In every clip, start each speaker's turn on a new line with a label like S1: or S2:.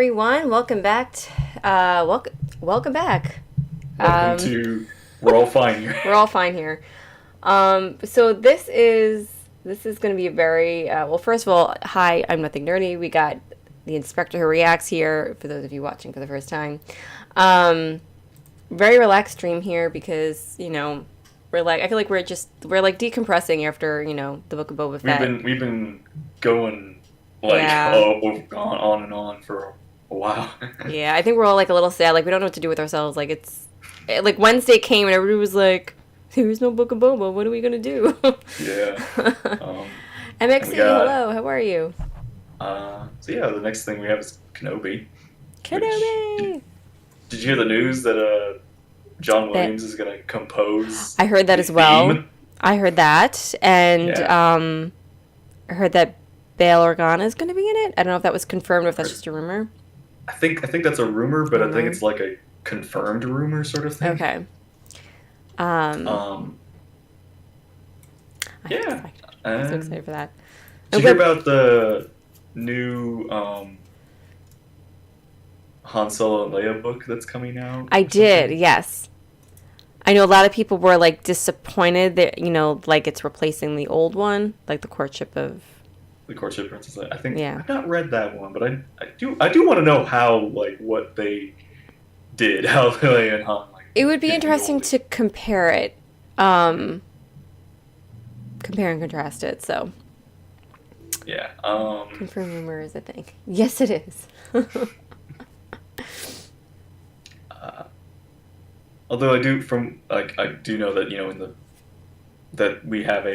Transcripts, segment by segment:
S1: everyone. Welcome back. Welcome back.
S2: Welcome to We're All Fine Here.
S1: We're all fine here. So this is going to be a very well. First of all, hi. I'm Nothing Nerdy. We got the inspector who reacts here. For those of you watching for the first time, very relaxed stream here because I feel like we're like decompressing after the Book of Boba Fett.
S2: We've been going we've gone on and on for a while.
S1: Yeah, I think we're all like a little sad. Like we don't know what to do with ourselves. Like Wednesday came and everybody was like, "There's no Book of Boba. What are we gonna do?"
S2: Yeah.
S1: MXC, hello. How are you?
S2: The next thing we have is Kenobi.
S1: Kenobi.
S2: Did you hear the news that John Williams is gonna compose?
S1: I heard that as well. I heard that, and I heard that Bail Organa is going to be in it. I don't know if that was confirmed or if that's just a rumor.
S2: I think that's a rumor, but I think it's like a confirmed rumor sort of thing.
S1: Okay.
S2: Yeah.
S1: I'm so excited for that.
S2: Did you hear about the new Han Solo and Leia book that's coming out?
S1: I did, yes. I know a lot of people were like disappointed that like it's replacing the old one, like the Courtship of
S2: Princess Leia. I think I've not read that one, but I do want to know how what they did, how Leia and Han
S1: It would be interesting to compare it, compare and contrast it. So
S2: yeah,
S1: confirm rumor is a thing. Yes, it is.
S2: Although I do know that that we have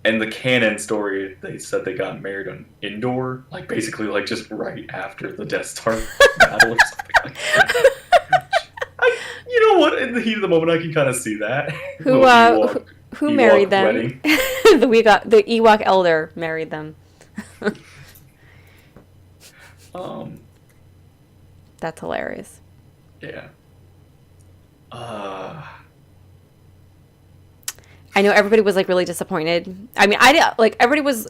S2: in the canon story, they said they got married on Endor, basically just right after the Death Star battle or something like that. You know what? In the heat of the moment, I can kind of see that.
S1: Who married them?
S2: Wedding.
S1: the Ewok elder married them. That's hilarious.
S2: Yeah.
S1: I know everybody was really disappointed. I mean, everybody was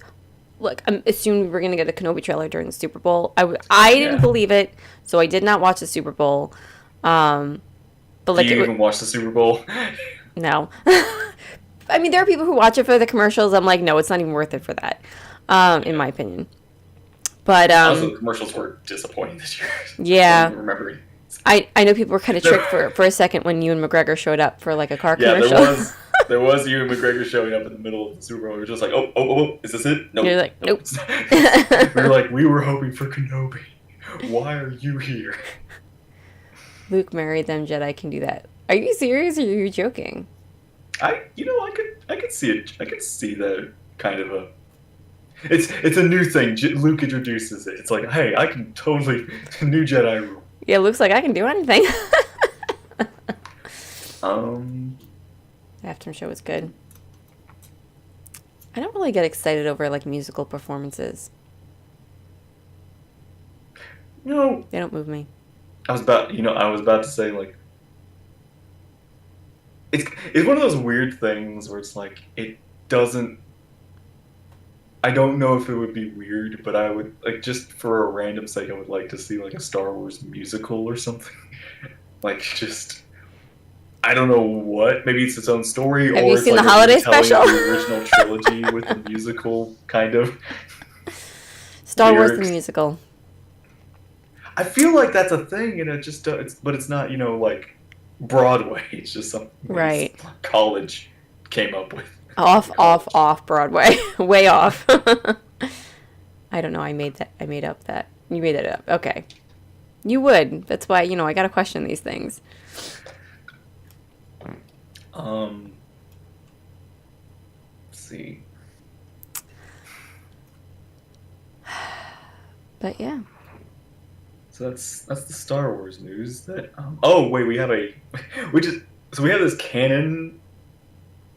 S1: I'm assuming we were gonna get a Kenobi trailer during the Super Bowl. I didn't believe it, so I did not watch the Super Bowl. But
S2: do you even watch the Super Bowl?
S1: No. I mean, there are people who watch it for the commercials. I'm like, no, it's not even worth it for that, in my opinion. But
S2: also, the commercials were disappointing this year.
S1: Yeah.
S2: Remembering.
S1: I know people were kind of tricked for a second when Ewan McGregor showed up for a car commercial.
S2: Yeah, there was Ewan McGregor showing up in the middle of the Super Bowl. We were just like, oh, is this it? No.
S1: You're like, nope.
S2: We were like, we were hoping for Kenobi. Why are you here?
S1: Luke married them. Jedi can do that. Are you serious or are you joking?
S2: I could see it. I could see that kind of a. It's a new thing. Luke introduces it. It's like, hey, I can totally new Jedi rule.
S1: Yeah, it looks like I can do anything.
S2: The
S1: halftime show was good. I don't really get excited over musical performances.
S2: No,
S1: they don't move me.
S2: I was about to say it's one of those weird things where it's it doesn't. I don't know if it would be weird, but I would just for a random sake, I would like to see a Star Wars musical or something. I don't know what. Maybe it's its own story.
S1: Have you seen the holiday special?
S2: The original trilogy with the musical kind of.
S1: Star Wars the musical.
S2: I feel like that's a thing, and but it's not Broadway. It's just something college came up with.
S1: Off Broadway. Way off. I don't know. I made up that. You made it up. Okay. You would. That's why, I got to question these things.
S2: Let's see.
S1: But yeah.
S2: So that's the Star Wars news that oh wait, we have we have this canon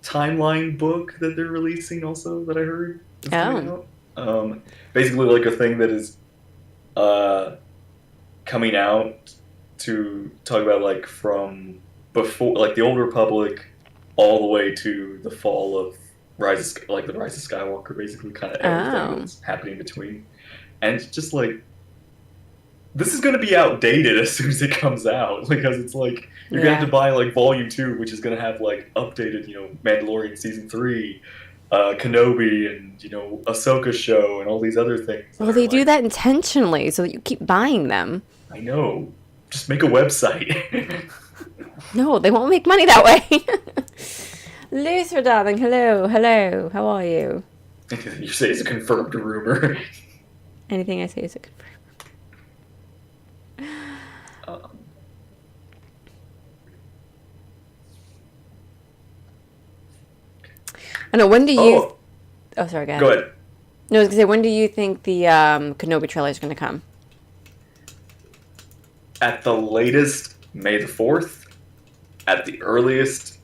S2: timeline book that they're releasing also that I heard. Basically a thing that is coming out to talk about from before the Old Republic all the way to the fall of the Rise of Skywalker, basically kind of everything that's happening between. And it's just this is going to be outdated as soon as it comes out because it's like you're going to have
S1: Yeah.
S2: to buy like Volume 2, which is going to have like updated, Mandalorian Season 3, Kenobi, and, Ahsoka show, and all these other things that
S1: Well,
S2: are
S1: they do
S2: like,
S1: that intentionally so that you keep buying them.
S2: I know, just make a website.
S1: No, they won't make money that way. Luther, darling, hello, hello. How are you?
S2: You say it's a confirmed rumor.
S1: Anything I say is a confirm.
S2: Um,
S1: I know. When do you?
S2: oh,
S1: Oh, sorry, go ahead.
S2: go ahead.
S1: No, I was gonna say, when do you think the Kenobi trailer is gonna come?
S2: At the latest, May the 4th. At the earliest,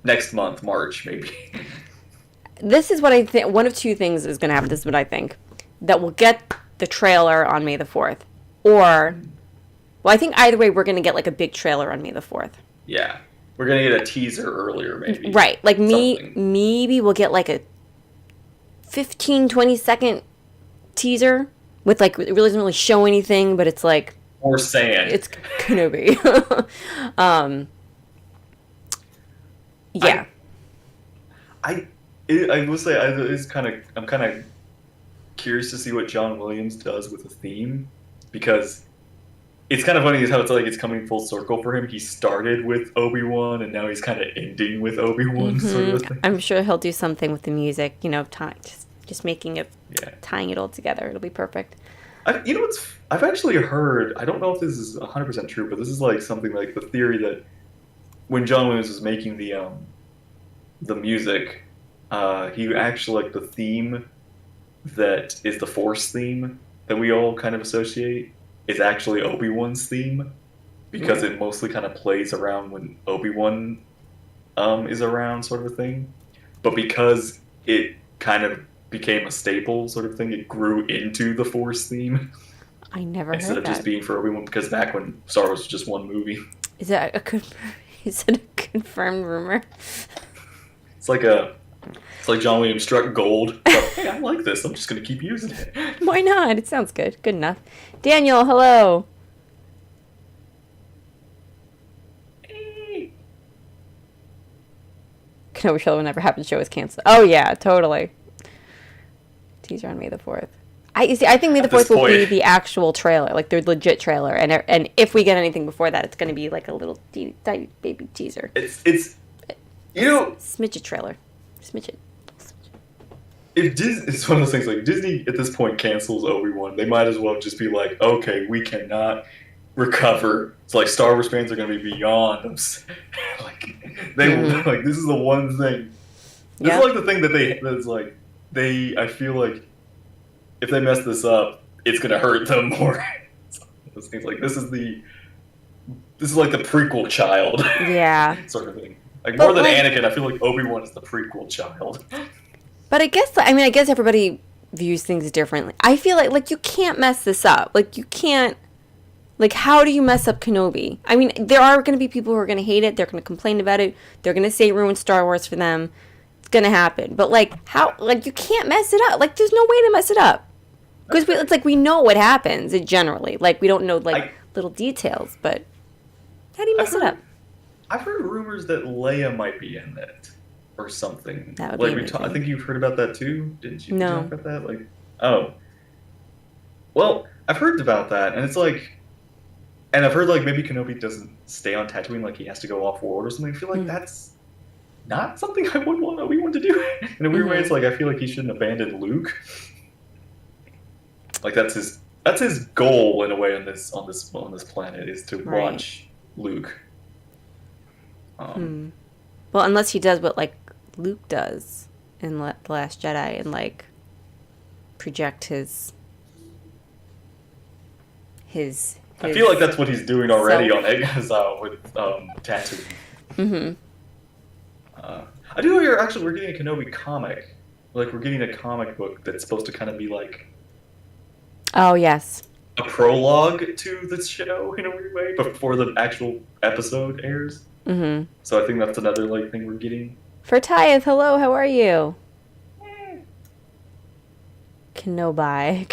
S2: next month, March, maybe.
S1: This is what I think. One of two things is gonna happen. This is what I think. That we'll get the trailer on May the 4th, or, well, I think either way we're gonna get like a big trailer on May the 4th.
S2: Yeah. We're going to get a teaser earlier, maybe.
S1: Right. Like
S2: Something.
S1: maybe we'll get like a 15, 20-second teaser with like it really doesn't really show anything, but it's like
S2: Or sand.
S1: it's Kenobi. um, yeah.
S2: I will say I'm kind of curious to see what John Williams does with the theme, because it's kind of funny how it's like it's coming full circle for him. He started with Obi-Wan and now he's kind of ending with Obi-Wan sort of thing.
S1: I'm sure he'll do something with the music. Just making it,
S2: Yeah.
S1: tying it all together. It'll be perfect.
S2: I've actually heard, I don't know if this is 100% true, but this is like something like the theory that when John Williams was making the music, he actually, like, the theme that is the Force theme that we all kind of associate is actually Obi-Wan's theme, because it mostly kind of plays around when Obi-Wan is around, sort of a thing. But because it kind of became a staple sort of thing, it grew into the Force theme
S1: I never
S2: instead
S1: heard
S2: of just
S1: that.
S2: being for Obi-Wan, because back when Star Wars was just one movie.
S1: Is that is it a confirmed rumor?
S2: It's like John Williams struck gold. But, hey, I like this. I'm just gonna keep using it.
S1: Why not? It sounds good. Good enough. Daniel, hello. Kenobi show will never happen. Show is canceled. Oh yeah, totally. Teaser on May the 4th. You see, I think May the
S2: At this
S1: 4th will be
S2: point.
S1: the actual trailer, like the legit trailer, and if we get anything before that, it's going to be like a little tiny baby teaser,
S2: It's
S1: smidget trailer, smidget.
S2: if Disney, it's one of those things like Disney at this point cancels Obi-Wan, they might as well just be like, okay, we cannot recover. It's like Star Wars fans are going to be beyond upset. Like they will like this is the one thing. This
S1: Yeah.
S2: is like the thing that's like I feel like if they mess this up, it's going to hurt them more. Those things like this is like the prequel child.
S1: Yeah,
S2: Sort of thing. Like
S1: But,
S2: more than
S1: like-
S2: Anakin, I feel like Obi-Wan is the prequel child.
S1: but I guess everybody views things differently. I feel like you can't mess this up. Like you can't. Like, how do you mess up Kenobi? I mean, there are going to be people who are going to hate it. They're going to complain about it. They're going to say it ruined Star Wars for them. It's going to happen. But, like, how? Like, you can't mess it up. Like, there's no way to mess it up. Because it's like we know what happens generally. Like, we don't know, like, little details. But how do you mess it up?
S2: I've heard rumors that Leia might be in it or something.
S1: That would be amazing.
S2: I think you've heard about that too, didn't you?
S1: No.
S2: Talk about that? Like, oh, well, I've heard about that, and it's like, and I've heard like maybe Kenobi doesn't stay on Tatooine, like he has to go off world or something. I feel like that's not something I would want Obi-Wan to do. In a weird way, it's like I feel like he shouldn't abandon Luke. Like that's his goal in a way on this planet is to
S1: Right.
S2: watch Luke.
S1: Well, unless he does what, like, Luke does in The Last Jedi and, like, project his
S2: I feel like that's what he's doing already
S1: self.
S2: on Exile with Tatooine. Mm-hmm. I do hear actually we're getting a Kenobi comic. Like we're getting a comic book that's supposed to kind of be like
S1: Oh, yes.
S2: a prologue to the show in a weird way before the actual episode airs.
S1: Mm-hmm.
S2: So I think that's another like thing we're getting.
S1: Fertiath, hello, how are you? Kenobi.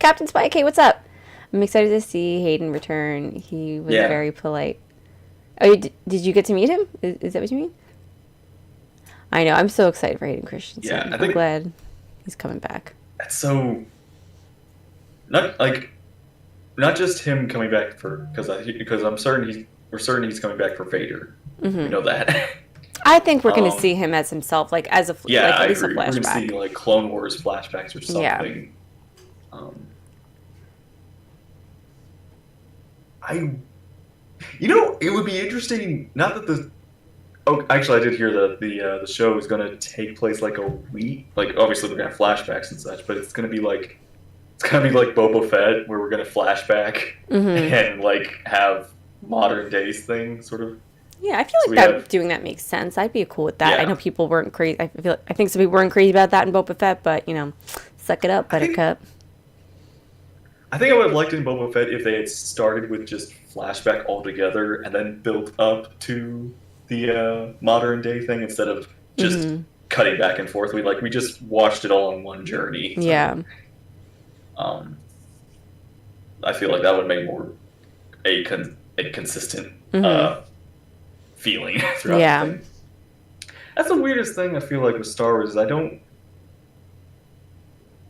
S1: Captain Spike, hey, what's up? I'm excited to see Hayden return. He was
S2: Yeah.
S1: very polite. Oh, did you get to meet him? Is that what you mean? I know. I'm so excited for Hayden Christensen.
S2: Yeah, I
S1: I'm
S2: think
S1: glad he's coming back.
S2: that's so not like not just him coming back for because I'm certain we're certain he's coming back for Vader. We know that.
S1: I think we're going to
S2: Um,
S1: see him as himself, like as a
S2: yeah,
S1: like
S2: I
S1: at least a
S2: agree. We're gonna see
S1: flashback.
S2: like Clone Wars flashbacks or
S1: Yeah.
S2: something. Um, I, it would be interesting. Not that the oh, actually, I did hear that the show is going to take place like a week. Like obviously we're gonna have flashbacks and such, but it's gonna be like Boba Fett, where we're gonna flashback and like have modern days thing sort of.
S1: Yeah, I feel
S2: So
S1: like
S2: we
S1: that
S2: have
S1: doing that makes sense. I'd be cool with that. I
S2: yeah.
S1: know people weren't crazy. I think some people weren't crazy about that in Boba Fett, but suck it up,
S2: I think
S1: Buttercup.
S2: I think I would have liked in Boba Fett if they had started with just flashback altogether and then built up to the modern day thing instead of just cutting back and forth. We just watched it all in one journey.
S1: Yeah.
S2: Um, I feel like that would make more a consistent feeling throughout
S1: Yeah.
S2: the thing. That's the weirdest thing I feel like with Star Wars is I don't.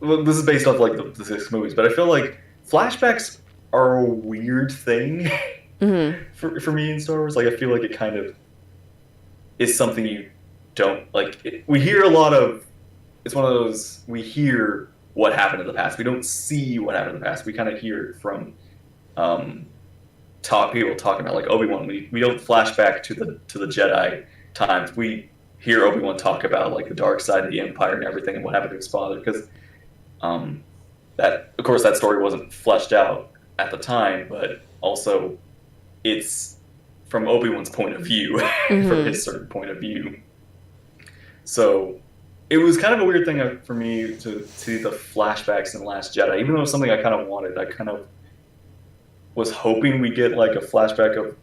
S2: Well, this is based off like the six movies, but I feel like flashbacks are a weird thing for me in Star Wars. Like I feel like it kind of is something you don't like. We hear a lot of. It's one of those we hear what happened in the past. We don't see what happened in the past. We kind of hear it from people talking about like Obi-Wan. We don't flash back to the Jedi times. We hear Obi-Wan talk about like the dark side of the Empire and everything and what happened to his father because that of course that story wasn't fleshed out at the time, but also it's from Obi-Wan's point of view, from his certain point of view. So it was kind of a weird thing for me to see the flashbacks in The Last Jedi, even though it was something I kind of wanted. I kind of was hoping we get like a flashback of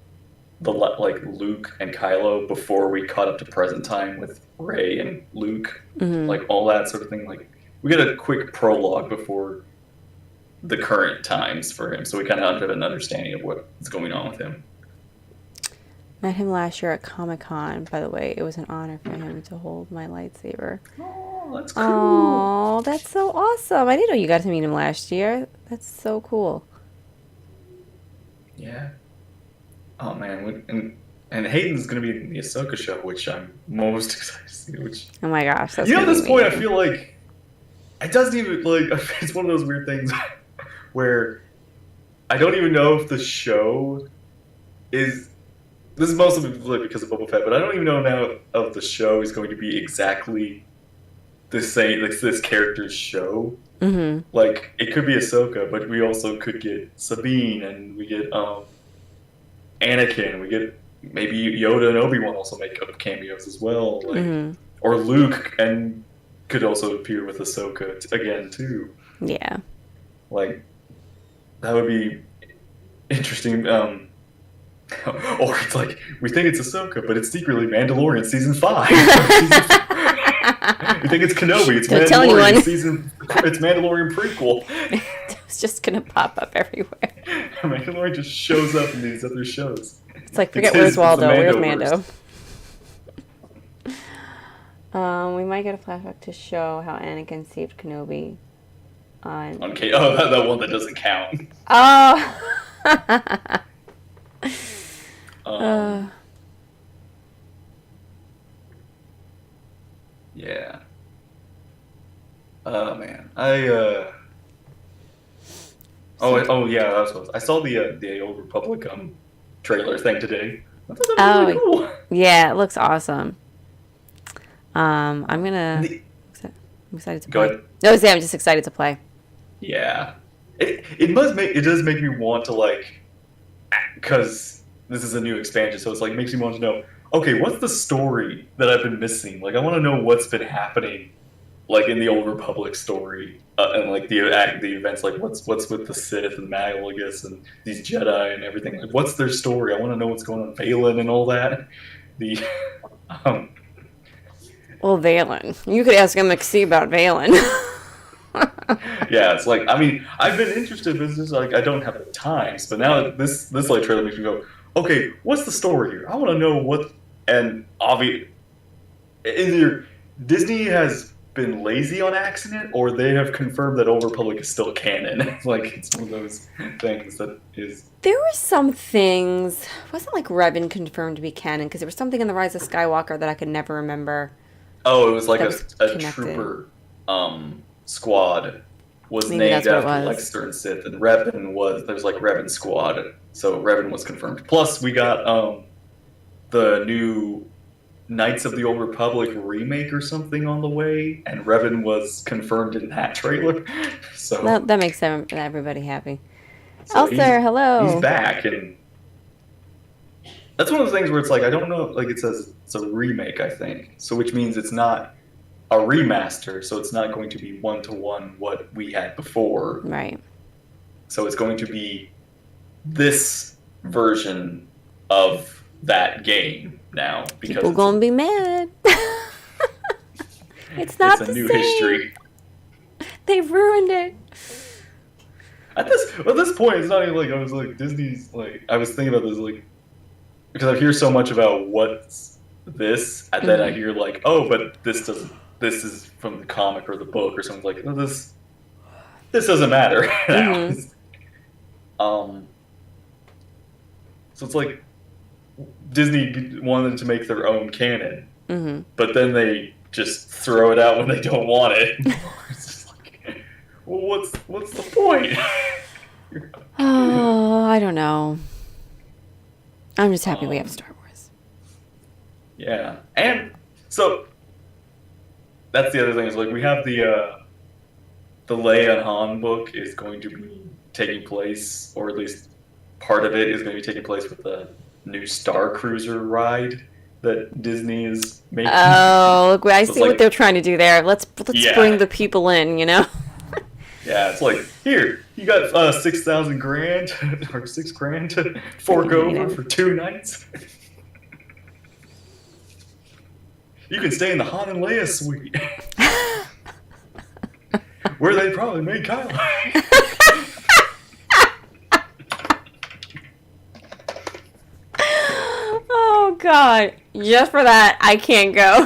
S2: like Luke and Kylo before we caught up to present time with Rey and Luke, like all that sort of thing. Like we get a quick prologue before the current times for him, so we kind of have an understanding of what's going on with him.
S1: Met him last year at Comic-Con, by the way. It was an honor for him to hold my lightsaber.
S2: Oh, that's cool.
S1: Oh, that's so awesome. I didn't know you got to meet him last year. That's so cool.
S2: Yeah. Oh man, and Hayden's gonna be in the Ahsoka show, which I'm most excited to see. Which
S1: Oh my gosh, that's
S2: at
S1: gonna
S2: this
S1: be
S2: point, I
S1: amazing.
S2: feel like it doesn't even like it's one of those weird things where I don't even know if the show is. This is mostly because of Boba Fett, but I don't even know now if the show is going to be exactly the same, like this character's show. Like it could be Ahsoka, but we also could get Sabine, and we get Anakin. We get maybe Yoda and Obi-Wan also make up cameos as well, like or Luke, and could also appear with Ahsoka again too.
S1: Yeah.
S2: Like that would be interesting. Or it's like we think it's Ahsoka, but it's secretly Mandalorian season 5. We think it's Kenobi. It's
S1: Don't tell
S2: Mandalorian
S1: anyone.
S2: season. It's Mandalorian prequel.
S1: It's just gonna pop up everywhere.
S2: Mandalorian just shows up in these other shows.
S1: It's like, forget
S2: It's
S1: where's
S2: the
S1: Waldo, where's
S2: Mandoverse.
S1: Mando? We might get a flashback to show how Anakin saved Kenobi.
S2: Okay, that one that doesn't count.
S1: Oh.
S2: Yeah. Oh man, Oh yeah, that's what I saw the Old Republic trailer thing today. I thought that was really cool.
S1: Yeah, it looks awesome. I'm excited to
S2: Go
S1: play.
S2: ahead.
S1: No, yeah, I'm just excited to play.
S2: Yeah, it does make me want to like, because this is a new expansion, so it's like makes me want to know. Okay, what's the story that I've been missing? Like, I want to know what's been happening, like in the Old Republic story, and like the events, like what's with the Sith and Malgus and these Jedi and everything. Like, what's their story? I want to know what's going on, Valen and all that. The
S1: Well, Valen. You could ask MXC about Valen.
S2: Yeah, it's like, I mean, I've been interested, but it's just like I don't have the times. But now this like trailer makes me go, okay, what's the story here? I want to know what. And obviously, either Disney has been lazy on accident, or they have confirmed that Old Republic is still canon. Like it's one of those things that is.
S1: There were some things. Wasn't like Revan confirmed to be canon because there was something in the Rise of Skywalker that I could never remember
S2: Oh, it was like
S1: that was
S2: a
S1: connected.
S2: trooper squad was
S1: Maybe
S2: named
S1: that's what it
S2: after like
S1: was.
S2: certain Sith, and Revan was there's like Revan squad, so Revan was confirmed. Plus, we got the new Knights of the Old Republic remake or something on the way, and Revan was confirmed in that trailer. So
S1: That makes everybody happy.
S2: so
S1: Elser,
S2: he's
S1: hello.
S2: back, and that's one of those things where it's like I don't know, like it says it's a remake, I think, so which means it's not a remaster, so it's not going to be one to one what we had before.
S1: Right.
S2: So it's going to be this version of that game now because
S1: People gonna be mad. It's
S2: it's
S1: not
S2: a
S1: the
S2: new
S1: same.
S2: history.
S1: They've ruined it.
S2: At this point, it's not even like I was like Disney's like I was thinking about this like because I hear so much about what's this, and then I
S1: Hmm.
S2: hear like, oh, but this doesn't. This is from the comic or the book or something like. No, this doesn't matter now.
S1: Hmm.
S2: Um, so it's like Disney wanted to make their own canon,
S1: Hmm.
S2: but then they just throw it out when they don't want it. It's just like, well, what's the point?
S1: Oh, I don't know. I'm just happy we have
S2: um,
S1: Star Wars.
S2: yeah, and so that's the other thing is like we have the Leia and Han book is going to be taking place, or at least part of it is going to be taking place with the new Star Cruiser ride that Disney is making.
S1: Oh, look, I
S2: So it's
S1: see what
S2: like,
S1: they're trying to do there. Let's bring
S2: yeah,
S1: the people in, you know?
S2: yeah, it's like here you got 6,000 grand or 6 grand to fork
S1: Freaking hate
S2: over
S1: it.
S2: for 2 nights. You can stay in the Han and Leia suite, where they probably made Kylo.
S1: Oh God. Just for that, I can't go.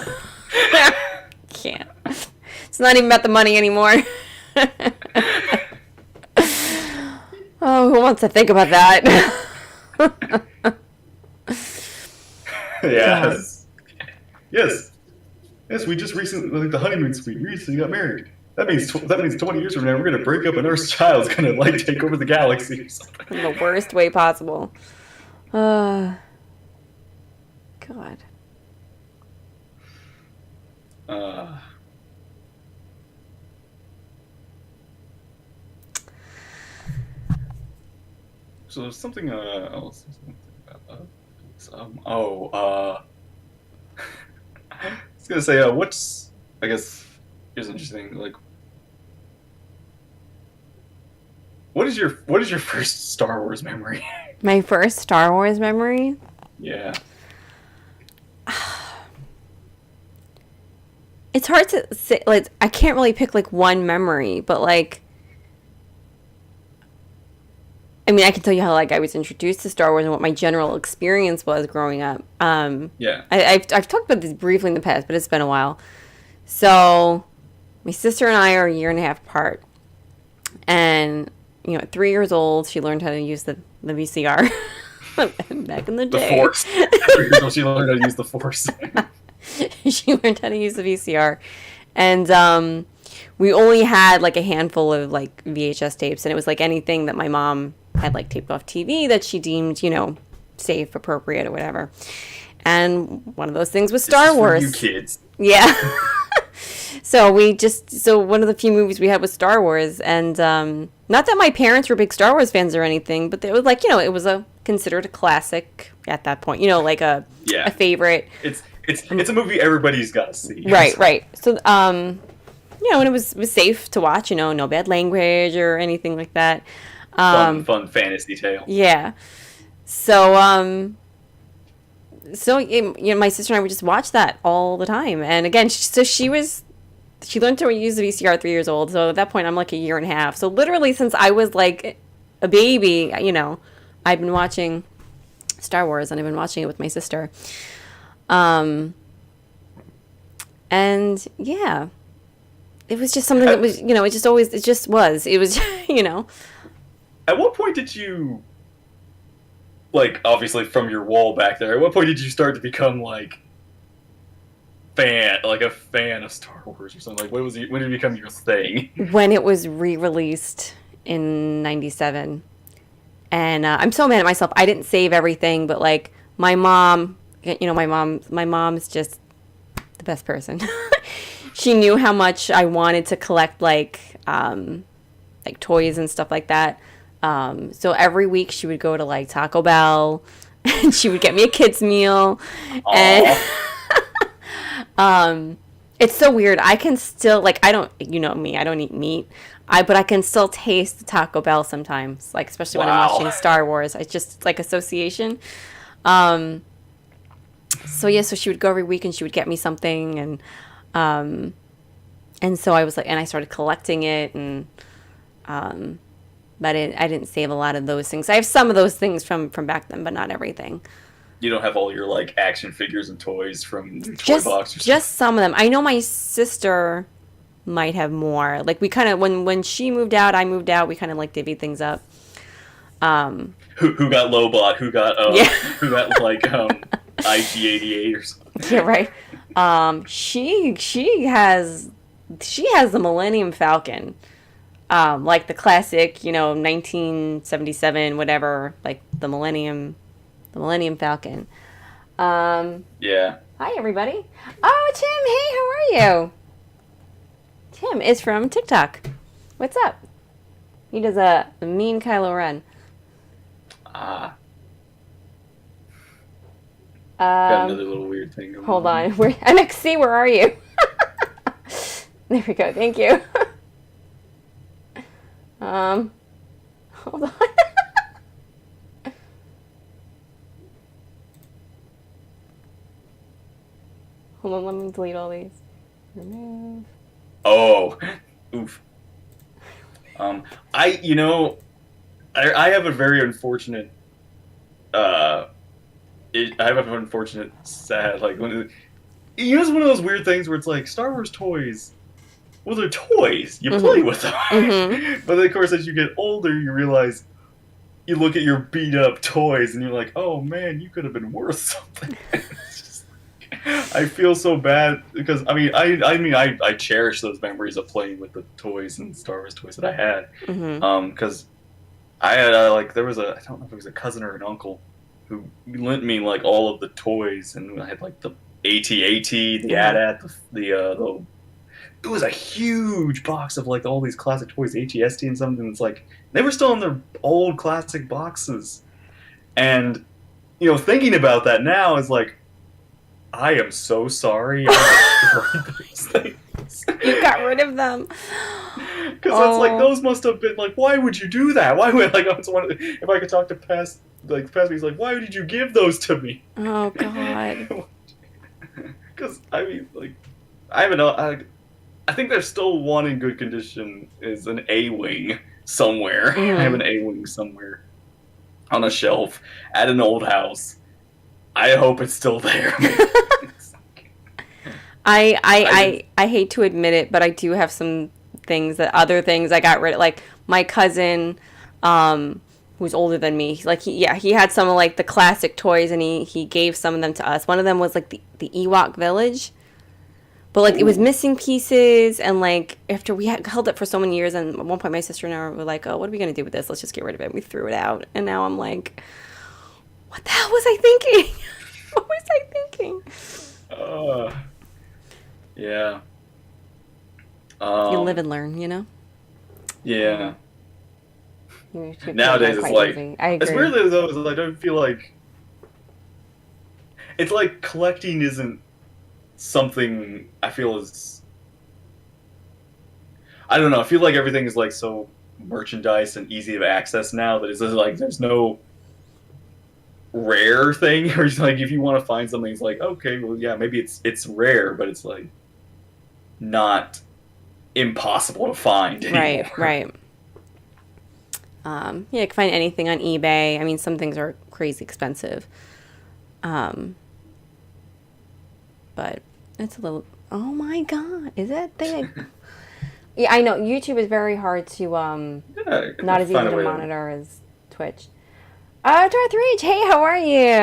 S1: Can't. It's not even about the money anymore. Oh, who wants to think about that? God.
S2: Yes, yes. Yes, we just recently, like the honeymoon suite, we recently got married. That means 20 years from now, we're gonna break up, and Earth's child's gonna like take over the galaxy or something.
S1: In the worst way possible. Uh, God.
S2: Uh, so there's something else. Oh, I was gonna say, what's I guess here's interesting. Like, what is your first Star Wars memory?
S1: My first Star Wars memory?
S2: Yeah,
S1: It's hard to say, like, I can't really pick, like, one memory, but, like, I mean, I can tell you how, like, I was introduced to Star Wars and what my general experience was growing up.
S2: yeah.
S1: I've talked about this briefly in the past, but it's been a while. So, my sister and I are a year and a half apart. And, you know, at 3 years old, she learned how to use the VCR. Back in the
S2: The
S1: day.
S2: Force. Every girl she learned how to use the Force.
S1: She learned how to use the VCR. And we only had like a handful of like VHS tapes. And it was like anything that my mom had like taped off TV that she deemed, you know, safe, appropriate, or whatever. And one of those things was
S2: This is
S1: Star
S2: for you
S1: Wars.
S2: kids.
S1: Yeah. So one of the few movies we had was Star Wars, and not that my parents were big Star Wars fans or anything, but it was like, you know, it was considered a classic at that point, you know, like a
S2: Yeah,
S1: favorite.
S2: it's a movie everybody's got to see.
S1: Right, right. So you know, and it was safe to watch, you know, no bad language or anything like that.
S2: Fun fantasy tale.
S1: Yeah. So so you know, my sister and I would just watch that all the time, and again, so she was she learned to use the VCR at 3 years old. So at that point, I'm like a year and a half. So literally, since I was like a baby, I've been watching Star Wars, and I've been watching it with my sister. And yeah, it was just something that was, it just always, it just was. It was,
S2: At what point did you, like, obviously from your wall back there, at what point did you start to become like a fan of Star Wars or something? Like, when did it become your thing?
S1: When it was re-released in '97. And I'm so mad at myself. I didn't save everything, but like my mom, my mom's just the best person. She knew how much I wanted to collect like toys and stuff like that. So every week she would go to like Taco Bell and she would get me a kid's meal. And it's so weird. I can still like, I don't, me, I don't eat meat. But I can still taste the Taco Bell sometimes, like especially when I'm watching Star Wars. It's just like association. So yeah, so she would go every week and she would get me something, and so I was like, and I started collecting it, and but I didn't save a lot of those things. I have some of those things from back then, but not everything.
S2: You don't have all your like action figures and toys from the toy box.
S1: Just some of them. I know my sister might have more. Like we kind of when she moved out, I moved out. We kind of like divvied things up.
S2: Who got Lobot? Who got who got like IG-88 or something?
S1: Yeah, right. She has the Millennium Falcon, like the classic, 1977 whatever, like the Millennium Falcon.
S2: Yeah.
S1: Hi everybody. Oh, Tim. Hey, how are you? Tim is from TikTok. What's up? He does a mean Kylo Ren.
S2: Got another little weird thing going
S1: hold on. MXC, where are you? There we go. Thank you. Hold on. Hold on, let me delete all these. Remove.
S2: Oh, oof. I have a very unfortunate, sad, like, it's one of those weird things where it's like, Star Wars toys, well, they're toys, you play with them. Mm-hmm. But then, of course, as you get older, you realize, you look at your beat up toys, and you're like, oh man, you could have been worth something. I feel so bad because I cherish those memories of playing with the toys and Star Wars toys that I had.
S1: Mm-hmm.
S2: Because I had there was I don't know if it was a cousin or an uncle who lent me like all of the toys, and I had like the AT-AT, the AT-AT, the it was a huge box of like all these classic toys, AT-ST and something. It's like they were still in their old classic boxes, and thinking about that now is like, I am so sorry I destroyed those things.
S1: You got rid of them.
S2: Because it's like, those must have been like, why would you do that? Why would if I could talk to past he's like, why did you give those to me?
S1: Oh God.
S2: Because I think there's still one in good condition, is an A-wing somewhere. Mm. I have an A-wing somewhere on a shelf at an old house. I hope it's still there.
S1: I hate to admit it, but I do have some other things I got rid of. Like my cousin, who's older than me, like he had some of like the classic toys, and he gave some of them to us. One of them was like the Ewok Village, but like it was missing pieces, and like after we had held it for so many years, and at one point my sister and I were like, oh, what are we gonna do with this? Let's just get rid of it. And we threw it out, and now I'm like, what the hell was I thinking? What was I thinking?
S2: Yeah.
S1: You live and learn,
S2: Yeah. Nowadays it's like, as weirdly as though, I don't feel like, it's like collecting isn't something I feel is, I don't know, I feel like everything is like so merchandise and easy of access now that it's just like there's no rare thing, or just like if you want to find something, it's like, okay, well, yeah, maybe it's rare, but it's like not impossible to find anymore.
S1: Right, right. Yeah, you can find anything on eBay. I mean, some things are crazy expensive. Um, but it's a little. Oh my God, is that thing? Yeah, I know YouTube is very hard to
S2: Yeah,
S1: not as easy
S2: find a
S1: to
S2: way to.
S1: monitor as Twitch. Darth Reach, hey, how are you?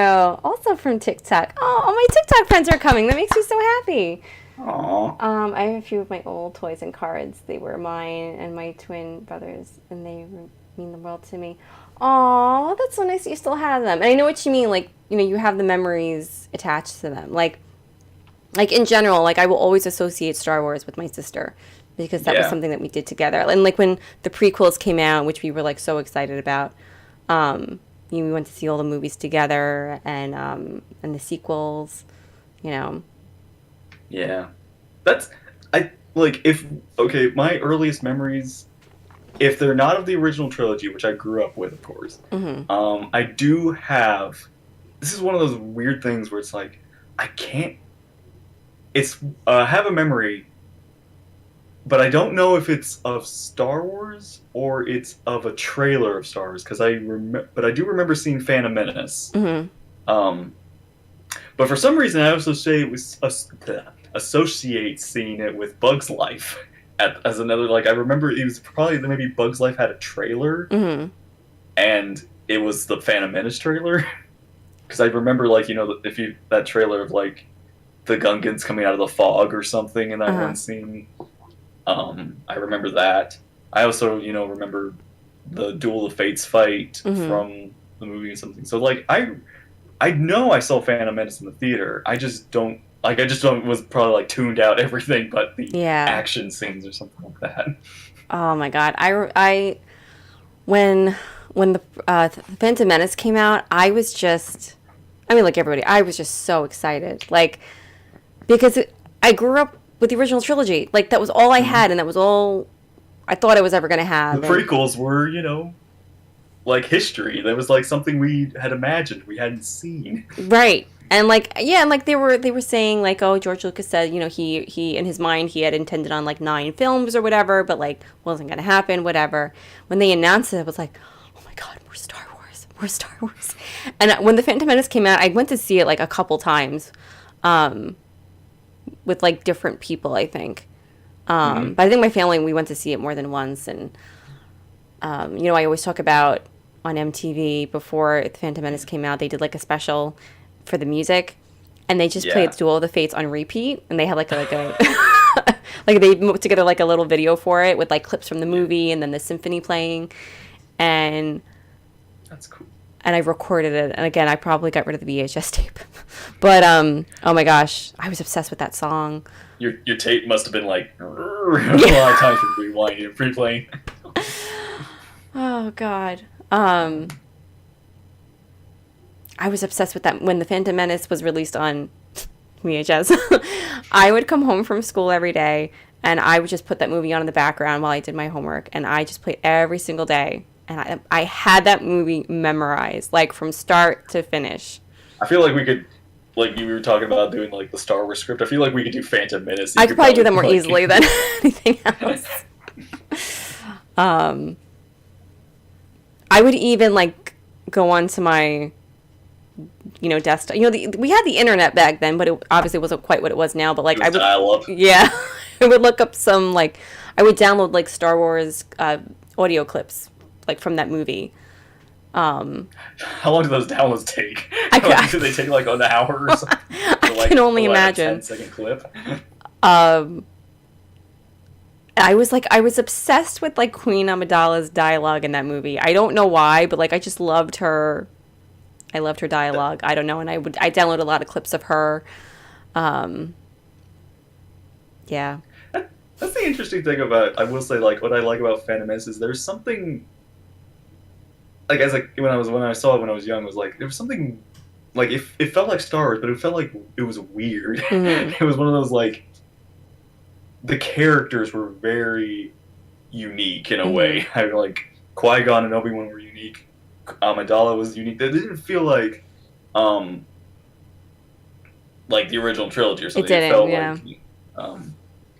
S1: Also from TikTok. Oh, all my TikTok friends are coming. That makes me so happy.
S2: Aw.
S1: I have a few of my old toys and cards. They were mine and my twin brothers, and they mean the world to me. Oh, that's so nice that you still have them. And I know what you mean. Like, you have the memories attached to them. Like in general, like I will always associate Star Wars with my sister because that was
S2: Yeah.
S1: something that we did together. And like when the prequels came out, which we were like so excited about, we went to see all the movies together and the sequels, you know.
S2: Yeah. That's I like if okay, my earliest memories, if they're not of the original trilogy, which I grew up with, of course, I do have. This is one of those weird things where it's like I can't. It's I have a memory, but I don't know if it's of Star Wars or it's of a trailer of Star Wars because but I do remember seeing Phantom Menace.
S1: Hmm.
S2: Um, but for some reason, I also say it was associate seeing it with Bugs Life as another. Like I remember, it was probably maybe Bugs Life had a trailer,
S1: Hmm.
S2: and it was the Phantom Menace trailer. Because I remember, like if you that trailer of like the Gungans coming out of the fog or something in that
S1: Uh-huh.
S2: one scene. I remember that. I also remember the Duel of Fates fight from the movie or something. So like I know I saw Phantom Menace in the theater. I just don't was probably like tuned out everything but the
S1: Yeah.
S2: action scenes or something like that.
S1: Oh my God. When the Phantom Menace came out, I was just, I mean, like everybody, I was just so excited. Like, because I grew up with the original trilogy. Like, that was all I had, and that was all I thought I was ever going to
S2: The
S1: have. And
S2: prequels were, like history. That was like something we had imagined, we hadn't seen.
S1: right. And like, yeah, and like they were saying like, oh, George Lucas said, he in his mind he had intended on like 9 films or whatever, but like wasn't gonna happen, whatever. When they announced it, I was like, oh my God, we're Star Wars, we're Star Wars. And when the Phantom Menace came out, I went to see it like a couple times, with like different people, I think. But I think my family, we went to see it more than once, and I always talk about on MTV before the Phantom Menace came out, they did like a special for the music, and they just
S2: Yeah.
S1: played Duel of the Fates on repeat, and they had like a like they put together like a little video for it with like clips from the movie and then the symphony playing, and
S2: That's cool.
S1: I recorded it, and again I probably got rid of the VHS tape, but oh my gosh, I was obsessed with that song.
S2: Your tape must have been like a lot of times for rewinding and replaying.
S1: Oh God. I was obsessed with that when the Phantom Menace was released on VHS. I would come home from school every day and I would just put that movie on in the background while I did my homework, and I just played every single day. And I had that movie memorized, like from start to finish.
S2: I feel like we could, like you were talking about doing like the Star Wars script. I feel like we could do Phantom Menace. You
S1: I could probably do that more
S2: like-
S1: easily than anything else. I would even like go onto my desktop. We had the internet back then, but it obviously wasn't quite what it was now. But like
S2: It was dial up.
S1: yeah, I would look up some like I would download like Star Wars audio clips like from that movie.
S2: How long do those downloads take?
S1: I-
S2: Do they take like an hour or something?
S1: I can only imagine.
S2: 10-second clip.
S1: I was obsessed with like Queen Amidala's dialogue in that movie. I don't know why, but like I just loved her. I loved her dialogue. I don't know, and I downloaded a lot of clips of her. Yeah.
S2: That's the interesting thing about. I will say, like, what I like about Phantom Menace is there's something. Like when I saw it when I was young, it was like there was something, like it felt like Star Wars, but it felt like it was weird.
S1: Mhm.
S2: It was one of those like. The characters were very unique in a way. I like Qui-Gon and Obi-Wan were unique. Amidala was unique. They didn't feel like the original trilogy or something.
S1: It didn't,
S2: felt
S1: yeah.
S2: like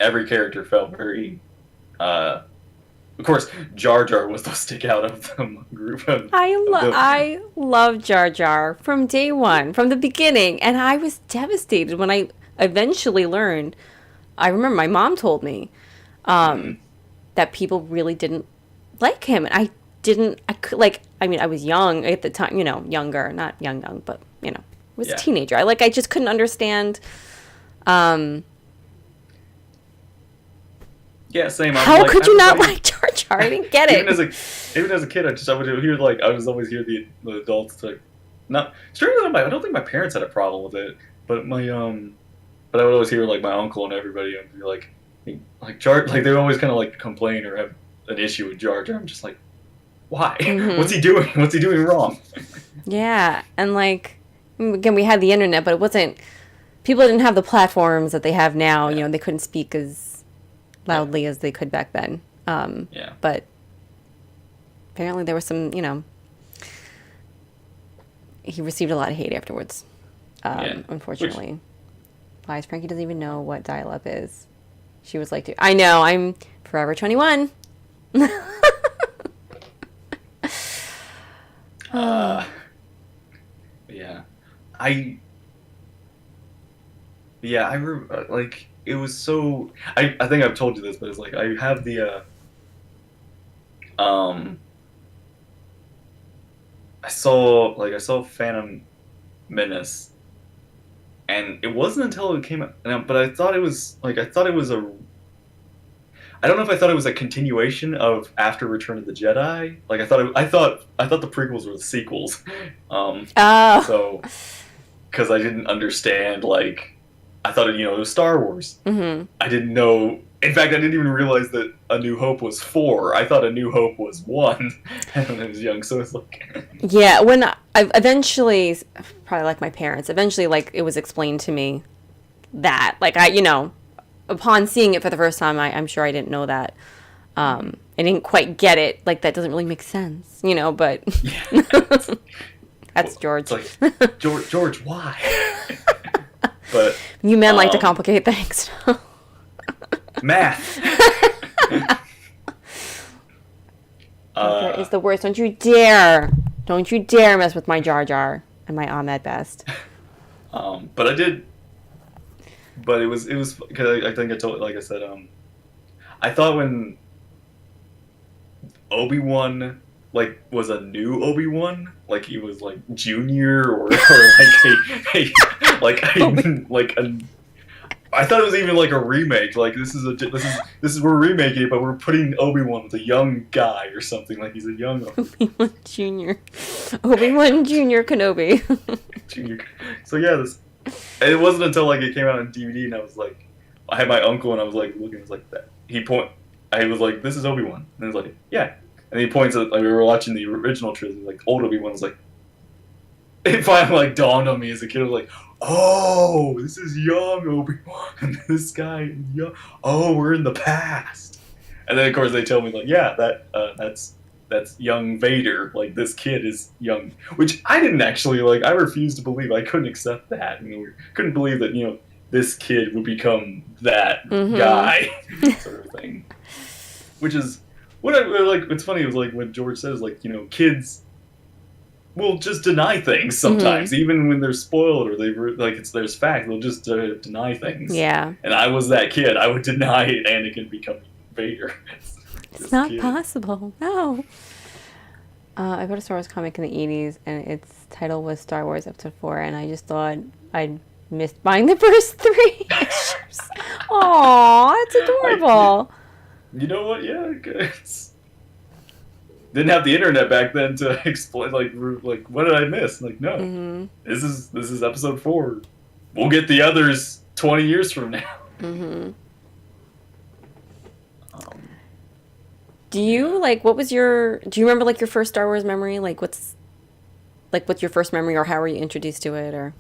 S2: every character felt very Uh, of course, Jar Jar was the stick out of the group of the.
S1: I love Jar Jar from day one, from the beginning, and I was devastated when I eventually learned. I remember my mom told me
S2: Mm,
S1: that people really didn't like him, and I didn't. I could like. I mean, I was young at the time, younger, not young, but I was a
S2: yeah,
S1: teenager. I just couldn't understand. Um,
S2: yeah, same. I was
S1: how
S2: like
S1: could you not
S2: everybody.
S1: like Jar Jar? I didn't get
S2: Even
S1: it.
S2: as a even as a kid, I would hear like I was always hear the adults like not strangely enough, I don't think my parents had a problem with it, but but I would always hear like my uncle and everybody and be like Jar like they would always kind of like complain or have an issue with Jar Jar. I'm just like, why? What's
S1: Hmm.
S2: he doing? What's he doing wrong?
S1: Yeah, and again, we had the internet, but it wasn't. People didn't have the platforms that they have now.
S2: Yeah,
S1: They couldn't speak as
S2: yeah,
S1: loudly as they could back then.
S2: yeah.
S1: But apparently, there was some. He received a lot of hate afterwards.
S2: Yeah. Which
S1: Unfortunately, why Frankie doesn't even know what dial-up is. She was like, "I know, I'm forever 21."
S2: uh yeah. I yeah, like it was so I think I've told you this, but it's like I have the um I saw Phantom Menace, and it wasn't until it came out. But I thought it was a. I don't know if I thought it was a continuation of after Return of the Jedi. Like I thought the prequels were the sequels. Um,
S1: Oh.
S2: so because I didn't understand I thought it was Star Wars.
S1: Hmm.
S2: I didn't know. In fact, I didn't even realize that A New Hope was four. I thought A New Hope was one when I was young. So it's like,
S1: Yeah, when I eventually, probably like my parents, eventually, it was explained to me that, upon seeing it for the first time, I'm sure I didn't know that. I didn't quite get it. Like, that doesn't really make sense, but
S2: yeah,
S1: that's
S2: it's
S1: George.
S2: like George, why? But
S1: You men like to
S2: um,
S1: complicate things.
S2: math.
S1: Jar Jar is
S2: uh,
S1: the worst. Don't you dare. Don't you dare mess with my Jar Jar and my Ahmed Best.
S2: but I did. But it was because I think I told like I said I thought when Obi-Wan was a new Obi-Wan, like he was like junior or like like a I thought it was even like a remake. Like this is we're remaking it, but we're putting Obi-Wan with a young guy or something. Like he's a young
S1: Obi-Wan Jr. Obi-Wan Jr. Kenobi.
S2: junior. So yeah, and it wasn't until like it came out on DVD and I was like, I had my uncle and I was like looking, it was like that. I was like, this is Obi-Wan, and he was like, yeah. And he points at like we were watching the original trilogy, like old Obi-Wan was like, it finally like dawned on me as a kid. I was like, oh, this is young Obi-Wan, and this guy is young. Oh, we're in the past. And then of course they tell me like, yeah, that's young Vader. Like this kid is young, which I didn't actually like. I refused to believe. I couldn't accept that. Couldn't believe that this kid would become that
S1: Mm-hmm.
S2: guy, sort of thing. Which is what I like. It's funny. It was like when George says like kids will just deny things
S1: Mm-hmm.
S2: sometimes, even when they're spoiled or there's fact. They'll just deny things.
S1: Yeah.
S2: And I was that kid. I would deny Anakin becoming Vader.
S1: It's
S2: This
S1: not
S2: kid.
S1: possible. No. I got a Star Wars comic in the 80s, and its title was Star Wars Episode 4, and I just thought I'd missed buying the first three issues. Aw, it's
S2: I,
S1: adorable.
S2: you know what? Yeah, it's, didn't have the internet back then to explain like what did I miss? Like no,
S1: Mm-hmm.
S2: this is episode four. We'll get the others 20 years from now.
S1: Mm-hmm.
S2: Um, yeah.
S1: Do you remember, your first Star Wars memory? What's your first memory, or how were you introduced to it, or?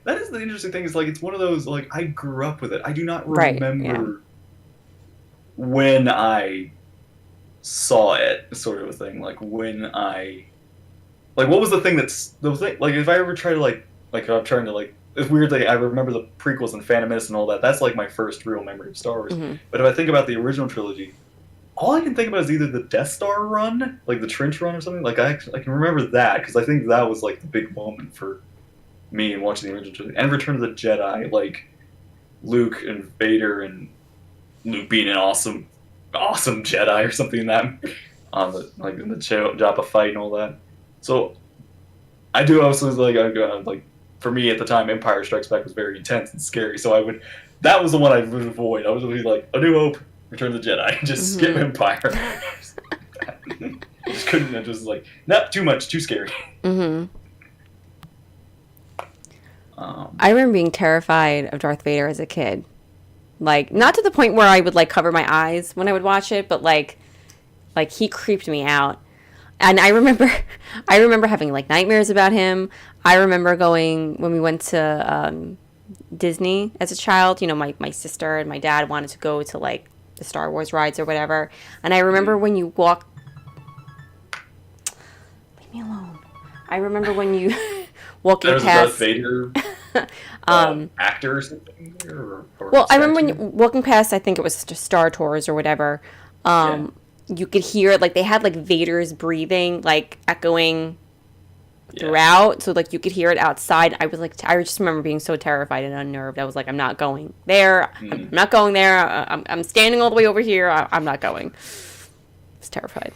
S2: That is the interesting thing. Is like it's one of those like I grew up with it. I do not
S1: Right, yeah.
S2: remember when I saw it, sort of a thing. Like when I like what was the thing that's the thing like if I ever try to like if I'm trying to like it's weird that I remember the prequels and Phantom Menace and all that. That's like my first real memory of Star Wars.
S1: Hmm.
S2: But if I think about the original trilogy, all I can think about is either the Death Star run, like the trench run or something. Like I can remember that because I think that was like the big moment for me in watching the original trilogy and Return of the Jedi, like Luke and Vader and Luke being an awesome Jedi or something in that on the like in the Jabba fight and all that. So I do also like for me at the time, Empire Strikes Back was very intense and scary. So that was the one I would avoid. I was be like A New Hope, Return of the Jedi, just skip Empire. Just couldn't. It was like not too much, too scary.
S1: Hmm. I remember being terrified of Darth Vader as a kid. Like, not to the point where I would like cover my eyes when I would watch it, but like he creeped me out. And I remember having like nightmares about him. I remember going when we went to Disney as a child. You know, my sister and my dad wanted to go to like the Star Wars rides or whatever. And I remember when you walk. Leave me alone. I remember when you walking
S2: There was a
S1: past.
S2: Darth Vader actor or something. Or
S1: Well, I remember when
S2: statue?
S1: walking past, I think it was just Star Tours or whatever. You could hear like they had like Vader's breathing like echoing throughout, so like you could hear it outside. I was like, I just remember being so terrified and unnerved. I was like, I'm not going there. I'm not going there. I'm standing all the way over here. I'm not going. I was terrified.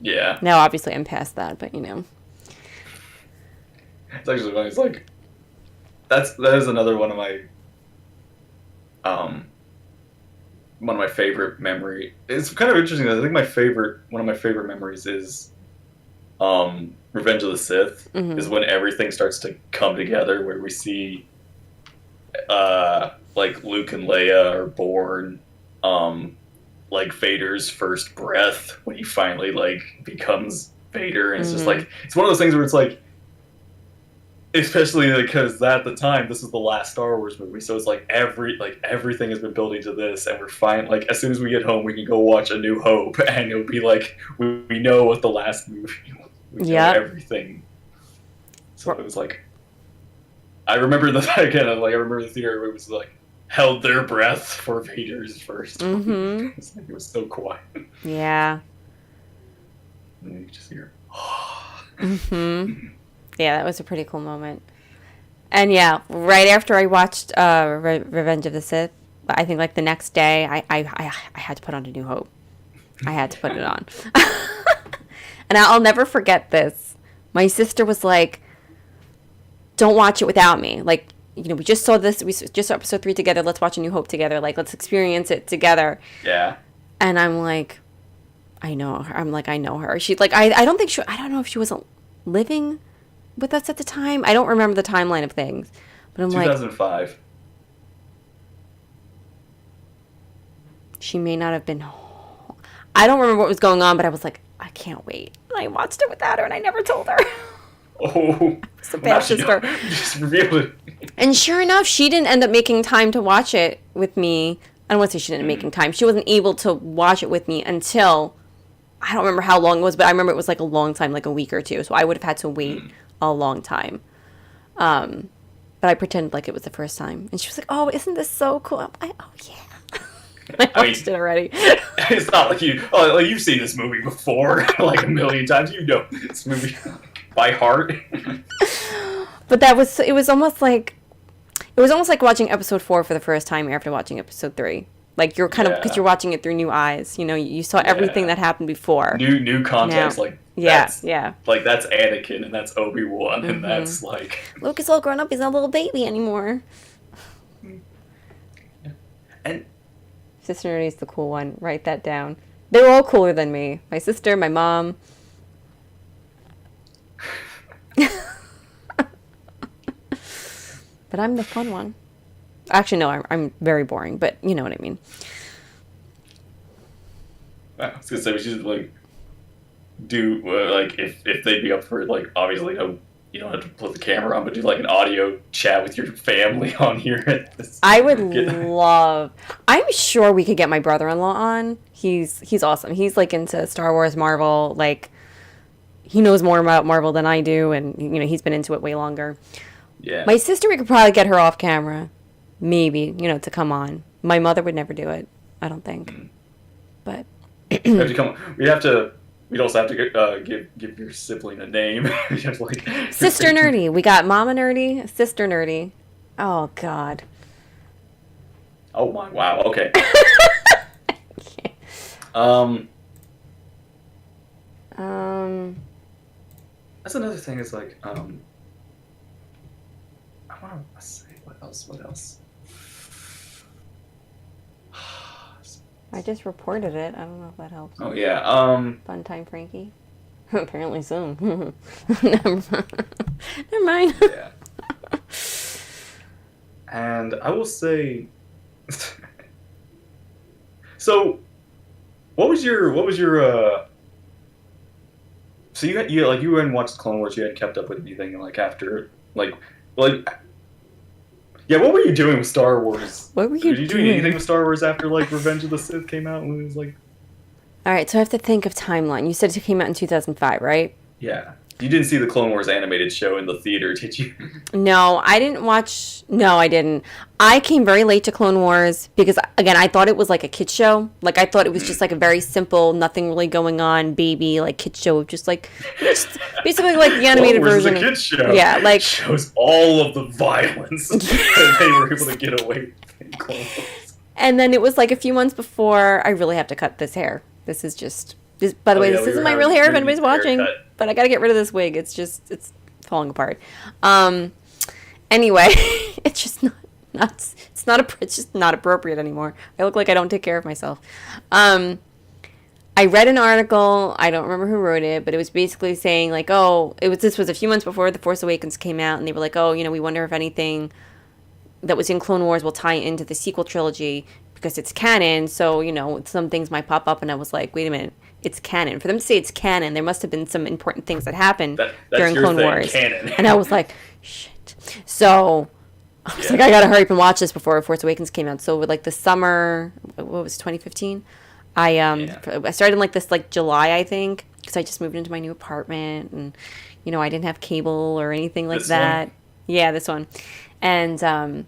S2: Yeah.
S1: Now, obviously, I'm past that, but you know.
S2: It's actually funny. It's like that is another um one of my favorite memory. It's kind of interesting. I think one of my favorite memories is Revenge of the Sith.
S1: Mhm.
S2: Is when everything starts to come together, where we see like Luke and Leia are born. Like Vader's first breath when he finally like becomes Vader, and it's just like it's one of those things where it's like. Especially because at the time this is the last Star Wars movie, so it's like everything has been building to this, and we're fine. Like as soon as we get home, we can go watch A New Hope, and it'll be like we know what the last movie, we know everything. So it was like I remember the again, like I remember the theater where it was like held their breath for Vader's first.
S1: Mhm.
S2: It's like it was so quiet.
S1: Yeah.
S2: And then you just hear.
S1: Mhm. Yeah, that was a pretty cool moment. And yeah, right after I watched Revenge of the Sith, I think like the next day, I had to put on A New Hope. I had to put it on. And I'll never forget this. My sister was like, don't watch it without me. Like, you know, we just saw episode 3 together. Let's watch A New Hope together. Like, let's experience it together.
S2: Yeah.
S1: And I'm like, I know her. I know her. She's like, I don't know if she wasn't living with us at the time. I don't remember the timeline of things, but I'm like,
S2: 2005.
S1: she may not have been. I don't remember what was going on, but I was like, I can't wait. And I watched it without her, and I never told her.
S2: Oh,
S1: It's a bad sister.
S2: Just revealed it.
S1: And sure enough, she didn't end up making time to watch it with me. I don't want to say she didn't making time. She wasn't able to watch it with me until I don't remember how long it was, but I remember it was like a long time, like a week or two. So I would have had to wait a long time. But I pretended like it was the first time. And she was like, oh, isn't this so cool? I'm like, oh, yeah. I watched it already.
S2: It's not like you've seen this movie before, like a million times. You know this movie by heart.
S1: But it was almost like watching episode 4 for the first time after watching episode 3. Like you're kind of, because you're watching it through new eyes. You know, you saw everything that happened before.
S2: New context,
S1: Now,
S2: like
S1: yeah.
S2: like that's Anakin and that's Obi-Wan and that's like
S1: Luke is all grown up. He's not a little baby anymore.
S2: and
S1: Sister Nerdy's the cool one. Write that down. They were all cooler than me. My sister, my mom. But I'm the fun one. Actually, no, I'm very boring, but you know what I mean.
S2: I was gonna say we should like do like if they'd be up for it, like obviously you don't have to put the camera on, but do like an audio chat with your family on here.
S1: I would love. I'm sure we could get my brother-in-law on. He's awesome. He's like into Star Wars, Marvel. Like he knows more about Marvel than I do, and you know he's been into it way longer.
S2: Yeah.
S1: My sister, we could probably get her off camera, maybe, to come on. My mother would never do it, I don't think.
S2: Mm.
S1: But
S2: We have to come. We have to. We'd also have to give your sibling a name. We have to, like,
S1: Sister Nerdy. We got Mama Nerdy, Sister Nerdy. Oh, God.
S2: Oh my! Wow. Okay. Um. That's another thing. Is like I want to say what else? What else?
S1: I just reported it. I don't know if that helps.
S2: Oh yeah.
S1: Fun time, Frankie. Apparently soon. Never mind.
S2: Yeah. And I will say. So, what was your so you like you went and watched Clone Wars, you hadn't kept up with anything like after like yeah, what were you doing with Star Wars?
S1: What were you
S2: doing anything with Star Wars after like Revenge of the Sith came out and it was like
S1: All right, so I have to think of timeline. You said it came out in 2005, right?
S2: yeah. You didn't see the Clone Wars animated show in the theater, did you?
S1: No, I didn't watch. No, I didn't. I came very late to Clone Wars because, again, I thought it was like a kid show. Like, I thought it was just like a very simple, nothing really going on, baby, like kid show. Just basically like the animated
S2: Clone Wars
S1: version.
S2: is a kid show.
S1: Yeah, like.
S2: Shows all of the violence that they were able to get away with in Clone Wars.
S1: And then it was like a few months before, I really have to cut this hair. This is just. By the way, this isn't my real hair if anybody's watching. But I got to get rid of this wig. It's falling apart. Anyway, it's just it's just not appropriate anymore. I look like I don't take care of myself. I read an article. I don't remember who wrote it, but it was basically saying like, this was a few months before The Force Awakens came out, and they were like, we wonder if anything that was in Clone Wars will tie into the sequel trilogy because it's canon. So, some things might pop up, and I was like, wait a minute. It's canon. For them to say it's canon, there must have been some important things that happened during Clone Wars.
S2: Canon.
S1: And I was like, shit. So I was like, I gotta hurry up and watch this before Force Awakens came out. So with like the summer, what was 2015? I started in like this like July, I think, because I just moved into my new apartment and I didn't have cable or anything like that. One? Yeah, this one. And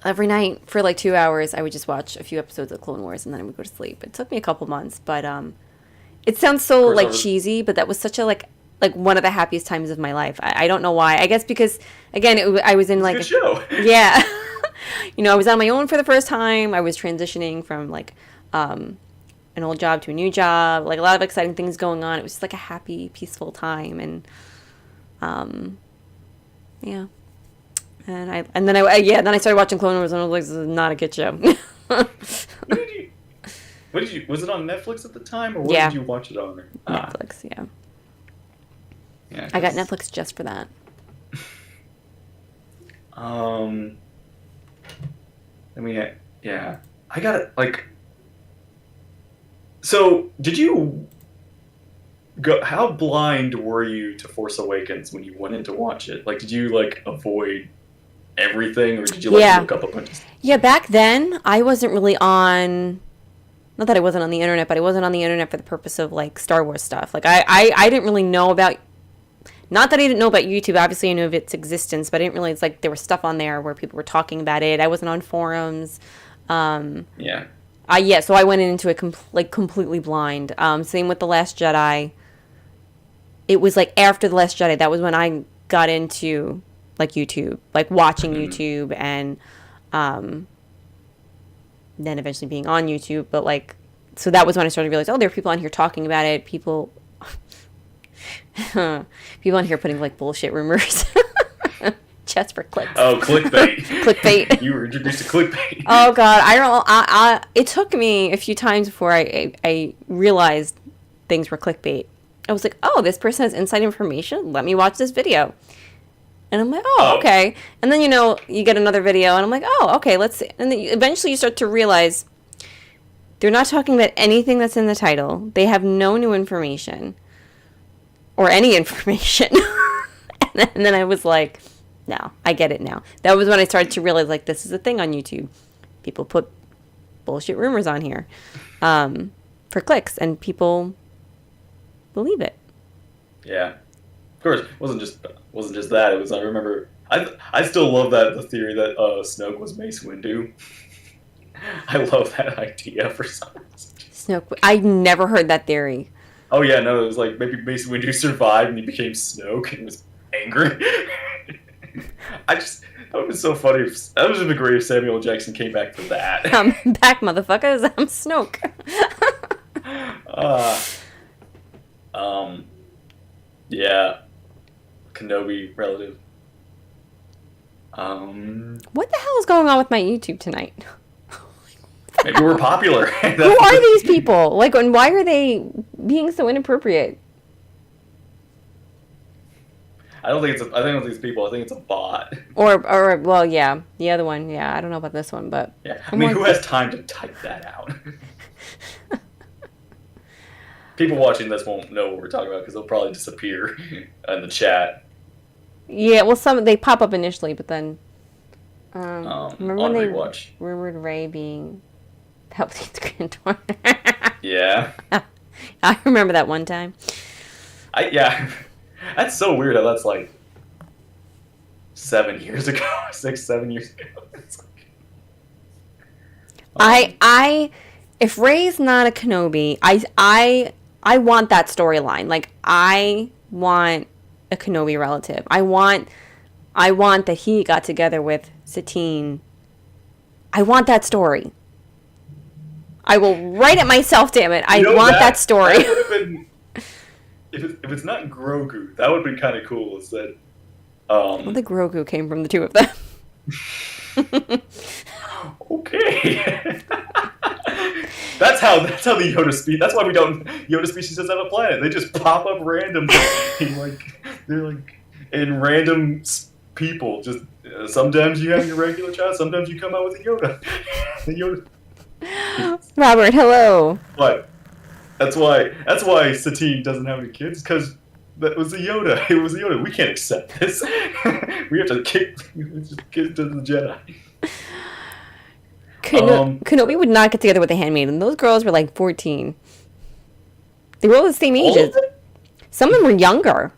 S1: every night for like 2 hours, I would just watch a few episodes of Clone Wars and then I would go to sleep. It took me a couple months, but it sounds so like cheesy, but that was such a like one of the happiest times of my life. I don't know why. I guess because again, I was in like
S2: it's a good show.
S1: Yeah, I was on my own for the first time. I was transitioning from like an old job to a new job. Like a lot of exciting things going on. It was just like a happy, peaceful time, and yeah. And then I started watching Clone Wars and I was like, this is not a kid show.
S2: Was it on Netflix at the time or where did you watch it on?
S1: Netflix, yeah.
S2: Yeah.
S1: I got Netflix just for that.
S2: I mean, yeah. I got it like so did you go how blind were you to Force Awakens when you went in to watch it? Like did you like avoid everything or did you like look up a bunch of stuff?
S1: Yeah, back then I wasn't really on, not that I wasn't on the internet, but I wasn't on the internet for the purpose of like Star Wars stuff. Like I didn't really know about, not that I didn't know about YouTube, obviously I knew of its existence, but I didn't realize like there was stuff on there where people were talking about it. I wasn't on forums.
S2: Yeah.
S1: So I went into it completely blind. Same with The Last Jedi. It was like after The Last Jedi, that was when I got into like YouTube, like watching YouTube and then eventually being on YouTube. But like, so that was when I started to realize, there are people on here talking about it. People on here putting like bullshit rumors. Just for clicks.
S2: Oh, clickbait.
S1: Clickbait.
S2: You were introduced to clickbait.
S1: Oh God, I it took me a few times before I realized things were clickbait. I was like, this person has inside information. Let me watch this video. And I'm like, okay. And then, you get another video and I'm like, okay, let's see. And then eventually you start to realize they're not talking about anything that's in the title. They have no new information or any information. and then I was like, no, I get it now. That was when I started to realize, like, this is a thing on YouTube. People put bullshit rumors on here for clicks, and people believe it.
S2: Yeah. Of course, it wasn't just that. It was, I remember I still love the theory that Snoke was Mace Windu. I love that idea for some reason.
S1: Snoke. I never heard that theory.
S2: Oh yeah, no, it was like maybe Mace Windu survived and he became Snoke and was angry. I just that would be so funny. That would have been great if Samuel Jackson came back for that.
S1: I'm back, motherfuckers. I'm Snoke.
S2: uh, yeah, Kenobi relative.
S1: What the hell is going on with my YouTube tonight?
S2: Maybe we're popular.
S1: Who are these people? Like, and why are they being so inappropriate?
S2: I don't think it's these people. I think it's a bot.
S1: Or well, yeah, the other one. Yeah, I don't know about this one, but
S2: Yeah, I mean, who has time to type that out? People watching this won't know what we're talking about because they'll probably disappear in the chat.
S1: yeah, well, they pop up initially, but then remember when
S2: On
S1: they
S2: rewatch.
S1: rumored Rey being Palpatine's granddaughter?
S2: Yeah.
S1: I remember that one time.
S2: Yeah. That's so weird how that's like 7 years ago, 7 years ago. It's like,
S1: If Rey's not a Kenobi, I want that storyline. Like, I want a Kenobi relative. I want that he got together with Satine. I want that story. I will write it myself, damn it. I want that story.
S2: That would have been, if it's not Grogu, that would be kind of cool. Is that
S1: Well, the Grogu came from the two of them.
S2: okay? That's how the Yoda species. That's why Yoda species doesn't have a planet. They just pop up randomly. They're like in random people. Just sometimes you have your regular child. Sometimes you come out with a Yoda. The Yoda.
S1: Robert, hello.
S2: But that's why Satine doesn't have any kids, because that was a Yoda. It was a Yoda. We can't accept this. We have to kick it to the Jedi.
S1: Kenobi would not get together with the handmaiden. Those girls were like 14. They were all the same ages. Some of them were younger.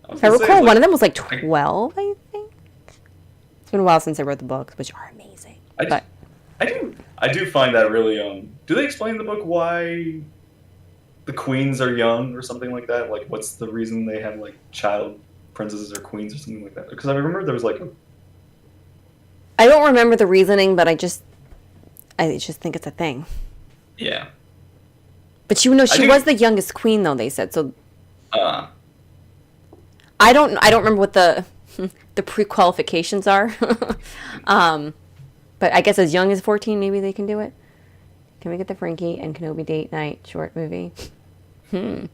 S1: If I recall, one of them was like 12, I think. It's been a while since I read the books, which are amazing.
S2: I do find that really. Do they explain in the book why the queens are young or something like that? Like, what's the reason they have like child princesses or queens or something like that? Because I remember there was like
S1: I don't remember the reasoning, but I just think it's a thing.
S2: Yeah.
S1: But she was the youngest queen, though, they said. So I don't remember what the pre-qualifications are. But I guess as young as 14, maybe they can do it. Can we get the Frankie and Kenobi date night short movie?
S2: that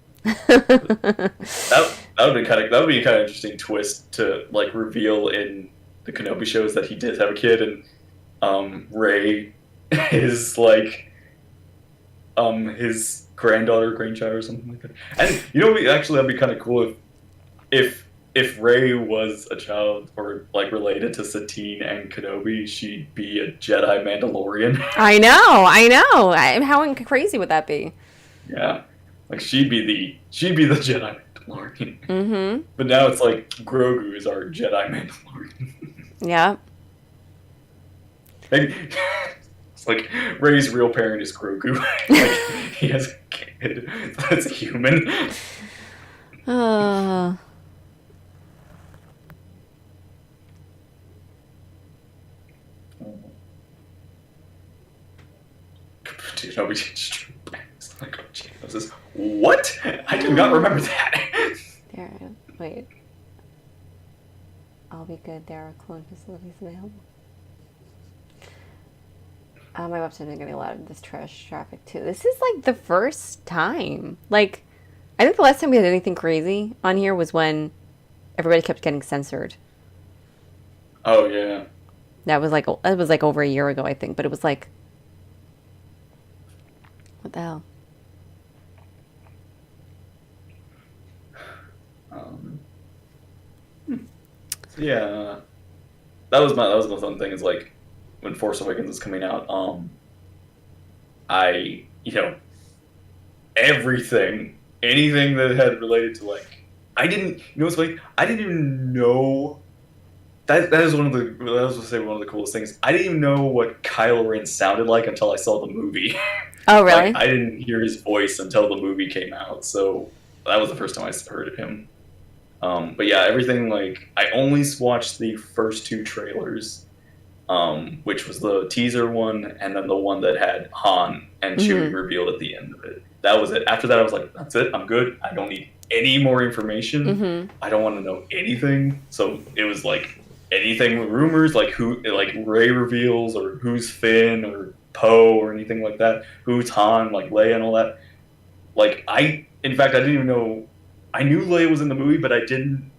S2: would be kind of interesting twist to like reveal in the Kenobi shows that he did have a kid, and Rey is like his grandchild or something like that. And that'd be kind of cool if Rey was a child or like related to Satine and Kenobi, she'd be a Jedi Mandalorian.
S1: I know. How crazy would that be?
S2: Yeah, like she'd be the Jedi Mandalorian.
S1: Mm-hmm.
S2: But now it's like Grogu is our Jedi Mandalorian.
S1: Yeah.
S2: Maybe it's like Rey's real parent is Grogu. Like he has a kid that's a human. What? I do not remember that.
S1: Wait. I'll be good. There are clone facilities available. My website is getting a lot of this trash traffic too. This is like the first time. Like, I think the last time we had anything crazy on here was when everybody kept getting censored.
S2: Oh yeah.
S1: That was like over a year ago, I think. But it was like, what the hell?
S2: Yeah, that was my fun thing. Is like when Force Awakens was coming out. Anything that had related to like I didn't. You know what's funny? I didn't even know that is one of the. I was gonna say one of the coolest things. I didn't even know what Kylo Ren sounded like until I saw the movie.
S1: Oh,
S2: Like
S1: really?
S2: I didn't hear his voice until the movie came out, so that was the first time I heard of him. But yeah, everything like I only watched the first two trailers, which was the teaser one and then the one that had Han and Chewie
S1: Mm-hmm.
S2: revealed at the end of it. That was it. After that, I was like, that's it. I'm good. I don't need any more information.
S1: Mm-hmm.
S2: I don't want to know anything. So it was like anything with rumors, like who, like Ray reveals, or who's Finn, or Poe, or anything like that. Who's Han, like Leia, and all that. Like in fact, I didn't even know. I knew Leia was in the movie, but I didn't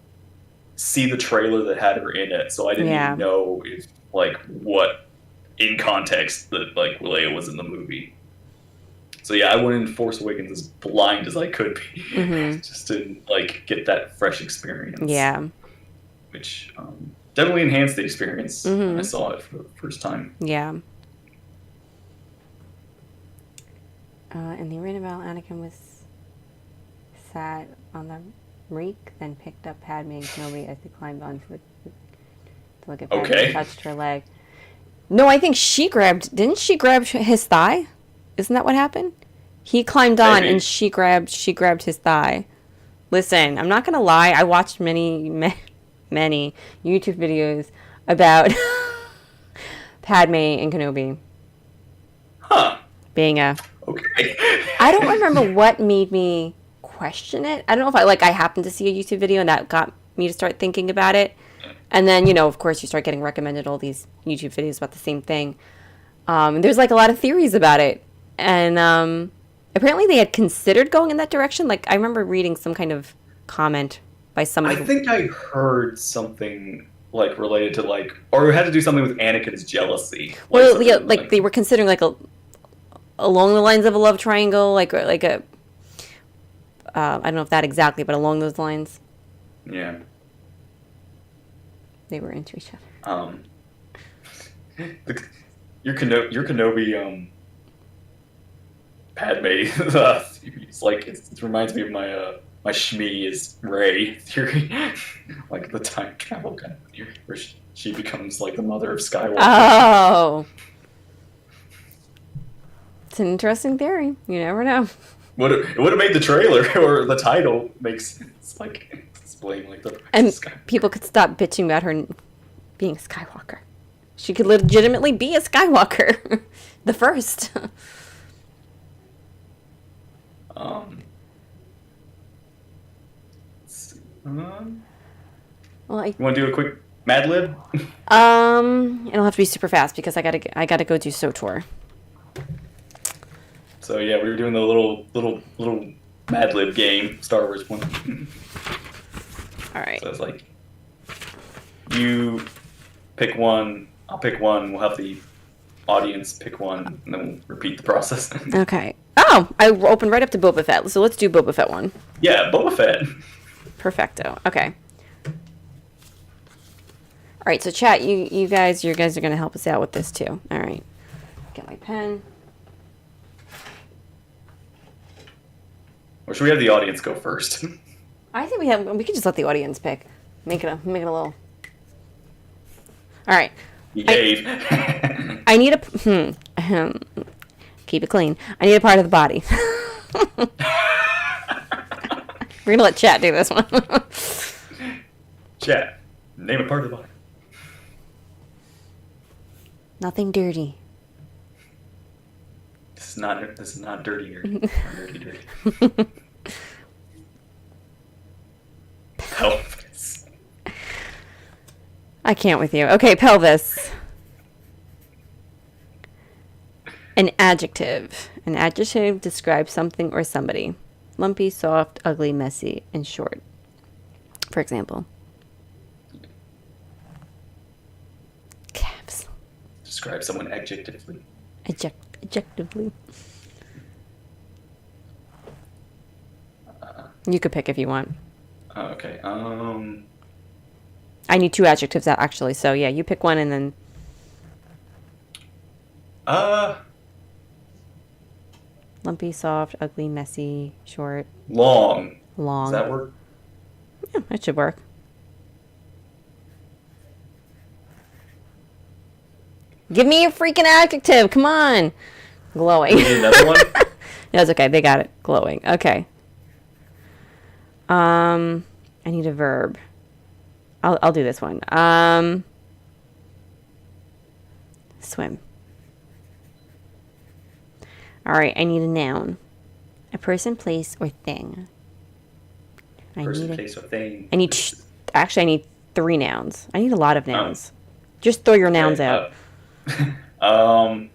S2: see the trailer that had her in it, so I didn't
S1: Yeah.
S2: even know if like what in context that like Leia was in the movie. So yeah, I went in Force Awakens as blind as I could be,
S1: Mm-hmm.
S2: just to like get that fresh experience,
S1: Yeah.
S2: which definitely enhanced the experience when I
S1: Mm-hmm.
S2: saw it for the first time.
S1: Yeah. And the written about Anakin was sat on the reek, then picked up Padme and Kenobi as they climbed onto it to look at Padme and
S2: Okay,
S1: touched her leg. No, I think she grabbed. Didn't she grab his thigh? Isn't that what happened? He climbed on and
S2: maybe.
S1: she grabbed his thigh. Listen, I'm not gonna lie. I watched many YouTube videos about Padme and Kenobi
S2: Huh.
S1: being a.
S2: Okay.
S1: I don't remember what made me question it. I don't know if I happened to see a YouTube video and that got me to start thinking about it. And then, of course, you start getting recommended all these YouTube videos about the same thing. And there's like a lot of theories about it. And apparently they had considered going in that direction. Like, I remember reading some kind of comment by
S2: I
S1: somebody who,
S2: think I heard something like related to like, or it had to do something with Anakin's jealousy, like
S1: well, yeah,
S2: something
S1: like
S2: like,
S1: they were considering like along the lines of a love triangle, like a, I don't know if that exactly, but along those lines,
S2: yeah.
S1: they were into each other.
S2: Um, the, your Kenobi Padme, it's like it reminds me of my Shmi is Ray theory, like the time travel kind of theory, where she becomes like the mother of Skywalker.
S1: Oh, it's an interesting theory. You never know.
S2: It would have made the trailer or the title make sense, like explain like the rise of
S1: And
S2: Skywalker.
S1: people could stop bitching about her being a Skywalker. She could legitimately be a Skywalker, the first.
S2: Um, you
S1: Well,
S2: want to do a quick Mad Lib?
S1: it'll have to be super fast because I gotta go do SOTOR.
S2: So yeah, we were doing the little Mad Lib game, Star Wars one.
S1: All right.
S2: So it's like you pick one, I'll pick one. We'll have the audience pick one, and then we'll repeat the process.
S1: Okay. Oh, I opened right up to Boba Fett. So let's do Boba Fett one.
S2: Yeah, Boba Fett.
S1: Perfecto. Okay. All right. So chat, you guys are gonna help us out with this too. All right. Get my pen.
S2: Or should we have the audience go first?
S1: I think we could just let the audience pick. Make it a little. All right.
S2: Behave.
S1: I need keep it clean. I need a part of the body. We're gonna let chat do this one.
S2: Chat. Name a part of the body.
S1: Nothing dirty.
S2: This is not dirty dirty. Not dirty. Pelvis.
S1: I can't with you. Okay, pelvis. An adjective. An adjective describes something or somebody. Lumpy, soft, ugly, messy, and short. For example. Calves.
S2: Describe someone adjectively.
S1: Adjectively. You could pick if you want.
S2: Okay.
S1: I need two adjectives actually, so yeah, you pick one and then
S2: Uh.
S1: lumpy, soft, ugly, messy, short,
S2: Long. Does
S1: long.
S2: that work?
S1: Yeah, that should work. Give me a freaking adjective. Come on. Glowing.
S2: You need another one?
S1: That's okay. They got it. Glowing. Okay. I need a verb. I'll do this one. Swim. All right. I need a noun. A person, place, or thing.
S2: Person, place, or thing.
S1: I need. Actually, I need 3 nouns. I need a lot of nouns. Just throw your nouns out.
S2: All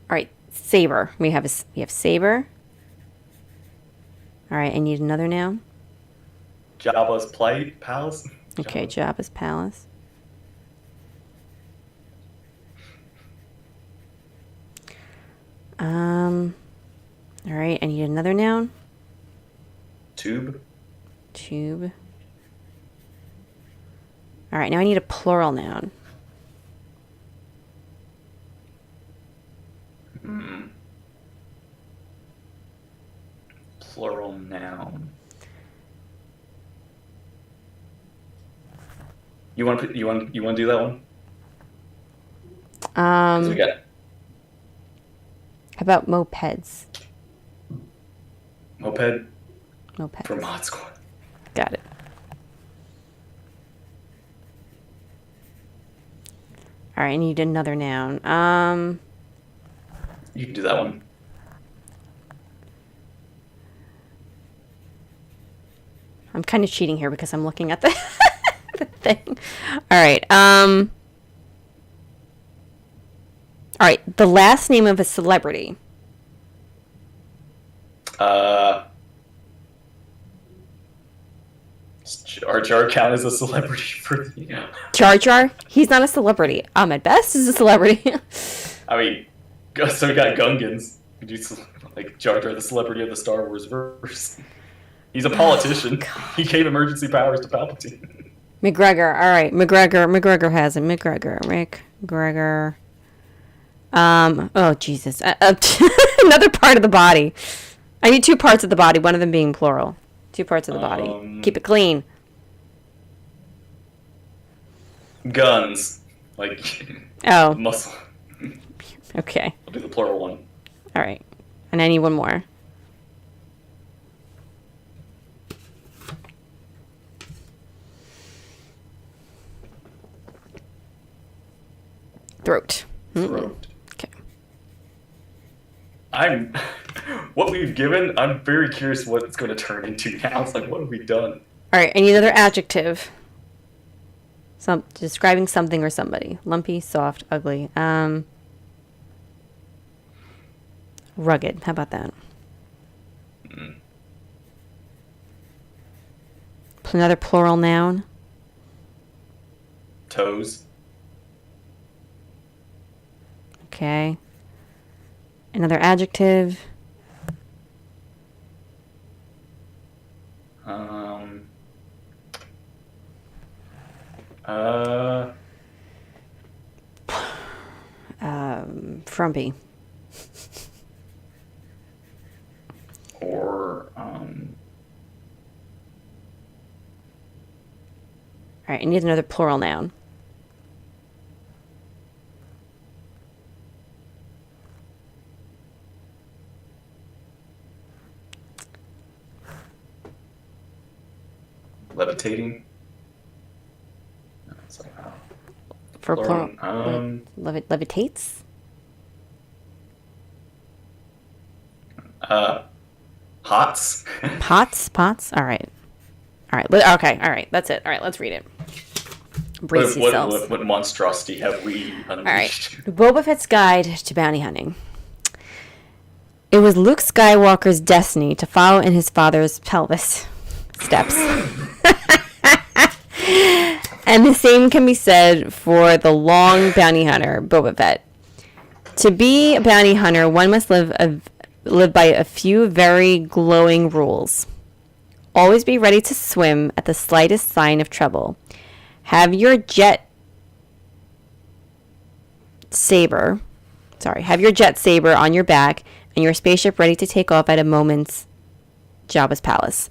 S1: right, saber. We have saber. All right, I need another noun.
S2: Jabba's palace.
S1: Okay, Jabba's palace. All right, I need another noun.
S2: Tube.
S1: All right, now I need a plural noun.
S2: Plural noun. You want to do that one? 'Cause we got
S1: How about mopeds?
S2: moped
S1: Mopeds.
S2: for Mod Squad.
S1: Got it. All right, I need another noun.
S2: You can do that one.
S1: I'm kind of cheating here because I'm looking at the, the thing. All right. All right. The last name of a celebrity.
S2: Jar Jar count as a celebrity for the.
S1: Jar Jar? He's not a celebrity. Ahmed Best is a celebrity.
S2: I mean, so we got Gungans. We do like Jar Jar, the celebrity of the Star Wars verse. He's a politician. He gave emergency powers to Palpatine.
S1: McGregor. All right. McGregor has it. McGregor. Oh, Jesus. Another part of the body. I need 2 parts of the body, one of them being plural. 2 parts of the body. Keep it clean.
S2: Guns. Like,
S1: Oh,
S2: muscle.
S1: okay.
S2: I'll do the plural one.
S1: All right. And I need one more. Throat.
S2: Throat.
S1: Okay.
S2: What we've given, I'm very curious what it's going to turn into now. It's like, what have we done?
S1: All right. I need another adjective. Describing something or somebody. Lumpy, soft, ugly. Rugged. How about that? Another plural noun.
S2: Toes.
S1: Okay. Another adjective. Frumpy.
S2: Or
S1: All right, I need another plural noun.
S2: levitating.
S1: For plural. Levitates?
S2: Hots.
S1: Pots? All right. Okay, all right. That's it. All right, let's read it. Brace yourselves.
S2: What monstrosity have we unleashed?
S1: All right. Boba Fett's Guide to Bounty Hunting. It was Luke Skywalker's destiny to follow in his father's pelvis steps. And the same can be said for the long bounty hunter, Boba Fett. To be a bounty hunter, one must live by a few very glowing rules. Always be ready to swim at the slightest sign of trouble. have your jet saber on your back and your spaceship ready to take off at a moment's Jabba's palace.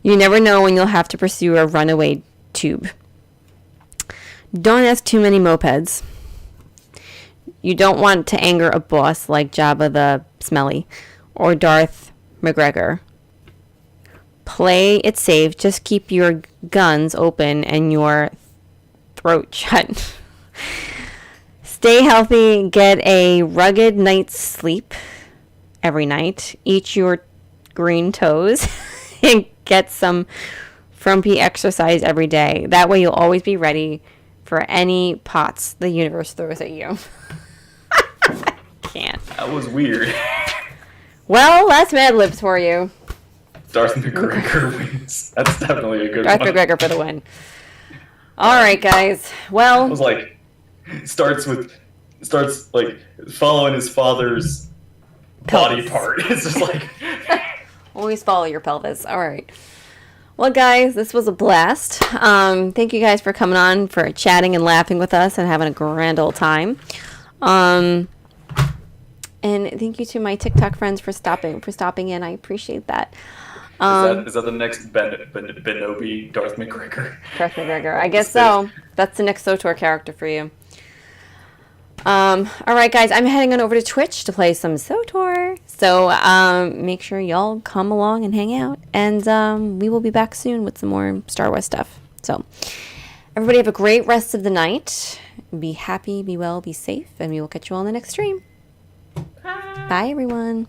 S1: You never know when you'll have to pursue a runaway tube. Don't ask too many mopeds. You don't want to anger a boss like Jabba the Smelly or Darth McGregor. Play it safe. Just keep your guns open and your throat shut. Stay healthy. Get a rugged night's sleep every night. Eat your green toes and get some frumpy exercise every day. That way you'll always be ready for any pots the universe throws at you. Can't.
S2: That was weird.
S1: Well, that's Mad Libs for you.
S2: Darth McGregor wins. That's definitely a good
S1: Darth
S2: one.
S1: McGregor for the win. All right, guys.
S2: It
S1: Well,
S2: was like starts like following his father's body
S1: Pelvis.
S2: part. It's just like
S1: always follow your pelvis. All right. Well, guys, this was a blast. Thank you guys for coming on, for chatting and laughing with us and having a grand old time. And thank you to my TikTok friends for stopping in. I appreciate that.
S2: is that the next Benobi Darth McGregor?
S1: Darth McGregor. I guess so. That's the next SWTOR character for you. All right, guys, I'm heading on over to Twitch to play some SWTOR. So make sure y'all come along and hang out. And we will be back soon with some more Star Wars stuff. So everybody have a great rest of the night. Be happy, be well, be safe, and we will catch you all in the next stream. Bye, everyone.